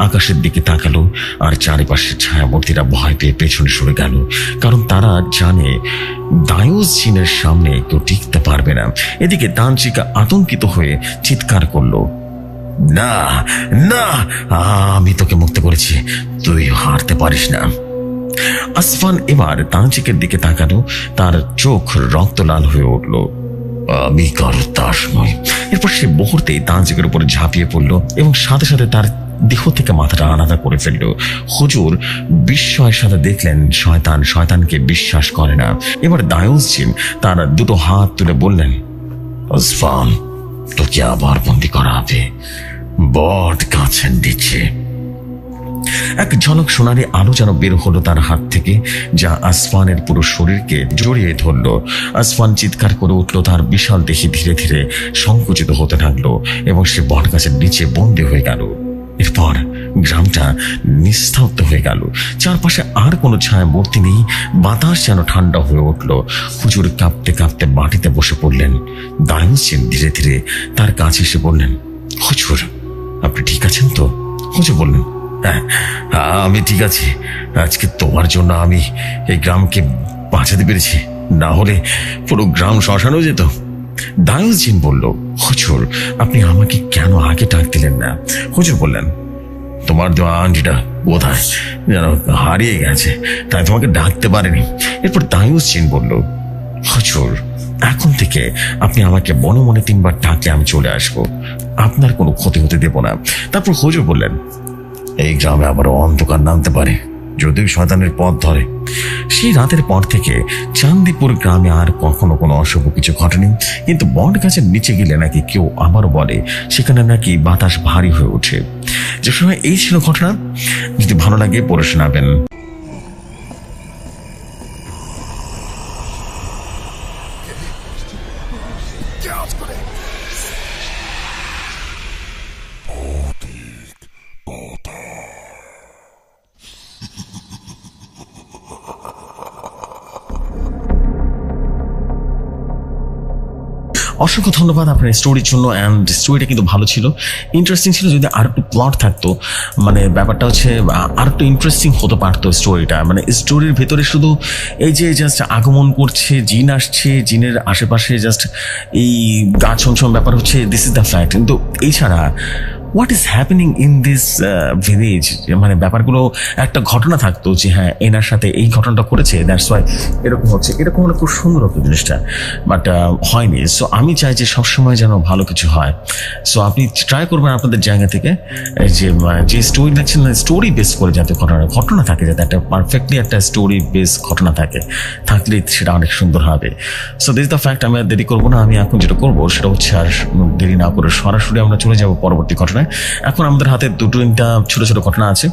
আকাশের দিকে তাকালো, আর চারিপাশের ছায়ামূর্তিরা ভয় পেয়ে পেছনে সরে গেল, কারণ তারা জানে দায়ুস জিনের সামনে কেউ টিকতে পারবে না। এদিকে তান্ত্রিকা আতঙ্কিত হয়ে চিৎকার করলো, না না, আমি তোকে মুক্ত করেছি, তুই হারতে পারিস না। আসফান এবার তান্ত্রিকের দিকে তাকালো, তার চোখ রক্ত লাল হয়ে উঠল। আমি কারো দাস নই। এরপর সে মুহূর্তেই তান্ত্রিকের উপরে ঝাঁপিয়ে পড়ল এবং সাথে সাথে তার দেহ থেকে মাথাটা আলাদা করে ফেলল। হুজুর বিস্ময়ের সাথে দেখলেন শয়তানকে বিশ্বাস করে না। এবার দায়ুস জিন তার দুটো হাত তুলে বললেন, আসফান, তোকে আবার বন্দি করা হবে বট গাছের নিচে। এক ঝলক সোনালি আলো যেন বের হলো তার হাত থেকে, যা আসফানের পুরো শরীরকে জড়িয়ে ধরল। আসফান চিৎকার করে উঠল। তার বিশাল দেহে ধীরে ধীরে সংকুচিত হতে থাকলো এবং সে বট গাছের নিচে বন্দী হয়ে গেল। এরপর গ্রামটা নিস্তব্ধ হয়ে গেল। চারপাশে আর কোনো ছায়া মূর্তি নেই। বাতাস যেন ঠান্ডা হয়ে উঠল। হুজুর কাঁপতে কাঁপতে মাটিতে বসে পড়লেন। দায়ুস জিন ধীরে ধীরে তার কাছে এসে বললেন, হুজুর, আপনি ঠিক আছেন তো? হুজুর বললেন, হ্যাঁ, আমি ঠিক আছি। আজকে তোমার জন্য আমি এই গ্রামকে বাঁচাতে পেরেছি, না হলে পুরো গ্রাম শ্মশান হয়ে যেত। দায়ুস জিন বলল, হুজুর, আপনি আমাকে কেন আগে ডাক দিলেন না? হুজুর বললেন, তোমার দেওয়া আংটিটা কোথায় যেন হারিয়ে গেছে, তাই তোমাকে ডাকতে পারেনি। এরপর দায়ুস জিন বলল, হুজুর, এখন থেকে আপনি আমাকে মনে মনে 3 বার ডাকলে আমি চলে আসবো, আপনার কোনো ক্ষতি হতে দেব না। তারপর হুজুর বললেন, এই গ্রামে আবারও অন্ধকার নামতে পারে যদি শয়তানের পথ ধরে। সেই রাতের পর থেকে চান্দিপুর গ্রামে আর কখনো কোনো অশুভ কিছু ঘটেনি, কিন্তু বট গাছের নিচে গেলে নাকি কেউ আবারও বলে সেখানে নাকি বাতাস ভারী হয়ে ওঠে। যে সময় এই ছিল ঘটনা। যদি ভালো লাগে পড়ে শোনাবেন। অসংখ্য ধন্যবাদ আপনার স্টোরির জন্য। অ্যান্ড স্টোরিটা কিন্তু ভালো ছিল, ইন্টারেস্টিং ছিল। যদি আর একটু প্লট থাকতো, মানে ব্যাপারটা হচ্ছে আর একটু ইন্টারেস্টিং হতে পারতো স্টোরিটা। মানে স্টোরির ভেতরে শুধু এই যে জাস্ট আগমন করছে, জিন আসছে, জিনের আশেপাশে জাস্ট এই গা ছমছম ব্যাপার হচ্ছে, দিস ইজ দ্য ফ্যাক্ট। কিন্তু এছাড়া what is happening in this village, মানে ব্যাপারগুলো একটা ঘটনা থাকতো যে হ্যাঁ এনার সাথে এই ঘটনাটা করেছে, দ্যাটস ওয়াই এরকম হচ্ছে। এরকম হলে খুব সুন্দর হতো জিনিসটা, বাট হয়নি। সো আমি চাই যে সবসময় যেন ভালো কিছু হয়। সো আপনি ট্রাই করবেন আপনাদের জায়গা থেকে যে স্টোরি দেখছেন, স্টোরি বেস করে যাতে ঘটনা থাকে, যাতে একটা পারফেক্টলি একটা স্টোরি বেস ঘটনা থাকলে সেটা অনেক সুন্দর হবে। So this the fact. আমি আর দেরি করবো না, আমি এখন যেটা করবো সেটা হচ্ছে আর দেরি না করে সরাসরি আমরা চলে যাবো পরবর্তী ঘটনায়। এখন আমাদের হাতে তিনটা ছোট ছোট ঘটনা আছে,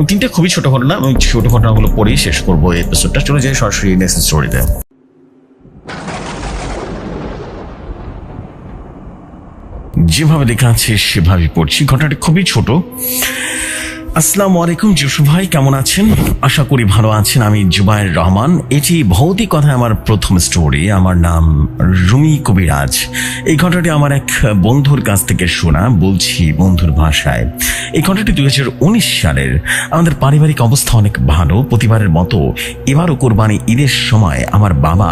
তিনটা খুবই ছোট ঘটনা। আমি ছোট ঘটনাগুলো পড়েই শেষ করবো এই এপিসোডটা। চলে যাই সরাসরি নেক্সট স্টোরিতে। যেভাবে লেখা আছে সেভাবেই পড়ছি। ঘটনাটি খুবই ছোট। আসসালামু আলাইকুম জুসু ভাই, কেমন আছেন? আশা করি ভালো আছেন। আমি জুবায়ের রহমান। এটি ভৌতিক কথায় আমার প্রথম স্টোরি। আমার নাম রুমি কবিরাজ। এই ঘটনাটি আমার এক বন্ধুর কাছ থেকে শোনা, বলছি বন্ধুর ভাষায়। এই ঘটনাটি 2019 সালের। আমাদের পারিবারিক অবস্থা অনেক ভালো। প্রতিবারের মতো এবারও কোরবানি ঈদের সময় আমার বাবা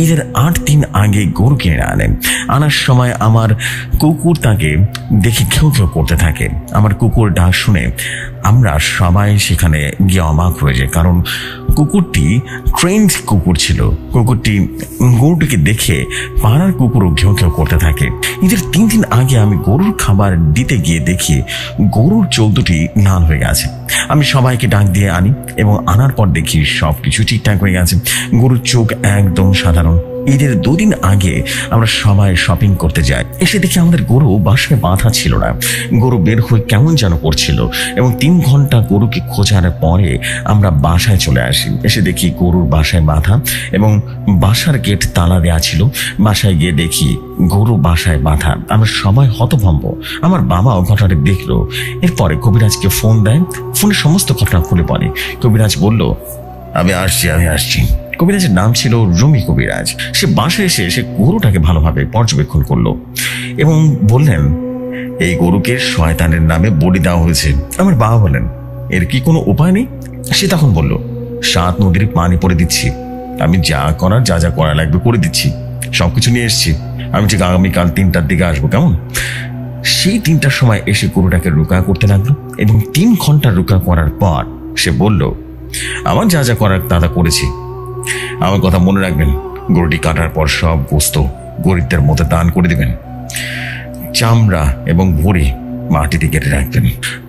ঈদের 8 দিন আগে গরু কিনে আনেন। আনার সময় আমার কুকুর তাকে দেখে ঘেউ ঘেউ করতে থাকে। আমার কুকুর ডাক শুনে আমরা সবাই সেখানে গিয়ে অবাক হয়ে যায়, কারণ কুকুরটি ট্রেন্ড কুকুর ছিল। কুকুরটি গরুটিকে দেখে পাড়ার কুকুরও ঘেউ ঘেউ করতে থাকে। ঈদের 3 দিন আগে আমি গরুর খাবার দিতে গিয়ে দেখি গরুর চোখ দুটি লাল হয়ে গেছে। আমি সবাইকে ডাক দিয়ে আনি এবং আনার পর দেখি সবকিছু ঠিকঠাক হয়ে গেছে। গরুর চোখ একদম সাধারণ। ঈদের 2 দিন আগে আমরা সবাই শপিং করতে যাই। এসে দেখি আমাদের গরু বাসায় বাঁধা ছিল না। গরু বের হয়ে কেমন যেন করছিল এবং 3 ঘন্টা গরুকে খোঁজার পরে আমরা বাসায় চলে আসি। এসে দেখি গরুর বাসায় বাঁধা এবং বাসার গেট তালা দেওয়া ছিল। বাসায় গিয়ে দেখি গরু বাসায় বাঁধা। আমরা সবাই হতভম্ব। আমার বাবাও ঘটনাটি দেখলো। এরপরে কবিরাজকে ফোন দেয়। ফোনে সমস্ত ঘটনা খুলে পড়ে। কবিরাজ বলল, আমি আসছি। কবিরাজের নাম ছিল রুমি কবিরাজ। সে বাসায় এসে সে গরুটাকে ভালোভাবে পর্যবেক্ষণ করলো এবং বললেন, এই গরুকে শয়তানের নামে বলি দেওয়া হয়েছে। আমার বাবা বলেন, এর কি কোনো উপায় নেই? সে তখন বলল, 7 নদীর পানি পরে দিচ্ছি। আমি যা করা লাগবে করে দিচ্ছি। সবকিছু নিয়ে এসছি। আমি ঠিক আগামীকাল 3টার দিকে আসবো, কেমন? সেই 3টার সময় এসে গরুটাকে রুকা করতে লাগলো এবং 3 ঘন্টা রুকা করার পর সে বলল, আমার যা করার তা করেছি। আমার কথা মনে রাখবেন, গরুটি কাটার পর সব গোস্ত গরিবদের মধ্যে দান করে দিবেন। চামড়া এবং ভুঁড়ি মাটিতে কেটে রাখবেন।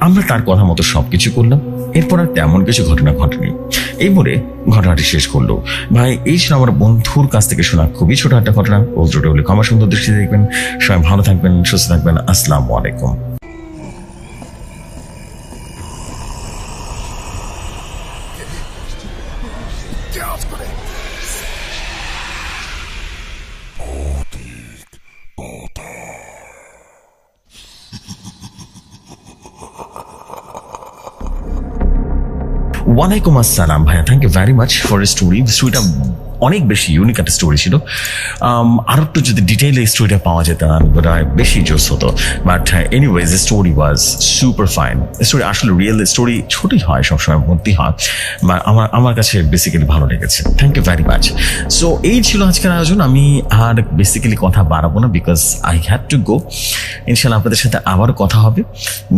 আমরা তার কথা মতো সবকিছু করলাম। এরপর আর তেমন কিছু ঘটনা ঘটেনি। এই বলে ঘটনাটি শেষ করলো। ভাই, এই ছিল আমার বন্ধুর কাছ থেকে শোনা খুবই ছোট একটা ঘটনা। ওজোটা হলে ক্ষমা সুন্দর দৃষ্টিতে দেখবেন। সবাই ভালো থাকবেন, সুস্থ থাকবেন। আসসালামু আলাইকুম। ওয়ালাইকুম আসসালাম ভাইয়া, thank you very much for story. স্টোরিটা অনেক বেশি ইউনিক একটা স্টোরি ছিল। আর একটু যদি ডিটেইলে স্টোরিটা পাওয়া যেত বোধ হয় বেশি জোস হতো। But anyways story was super fine. Story আসলে রিয়েল স্টোরি ছোটই হয়, সবসময় ভর্তি হয়। আমার কাছে বেসিক্যালি ভালো লেগেছে। Thank you very much. So এই ছিল আজকের আয়োজন। আমি আর বেসিক্যালি কথা বাড়াবো না, because I have to go. ইনশাল্লাহ আপনাদের সাথে আবারও কথা হবে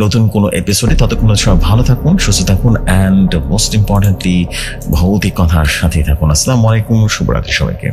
নতুন কোনো এপিসোডে। ততক্ষণ সবাই ভালো থাকুন, সুস্থ থাকুন, অ্যান্ড মোস্ট ইম্পর্টেন্টলি ভৌতিক কথার সাথেই থাকুন। আসসালামু আলাইকুম, শুভরাত্রি সবাইকে।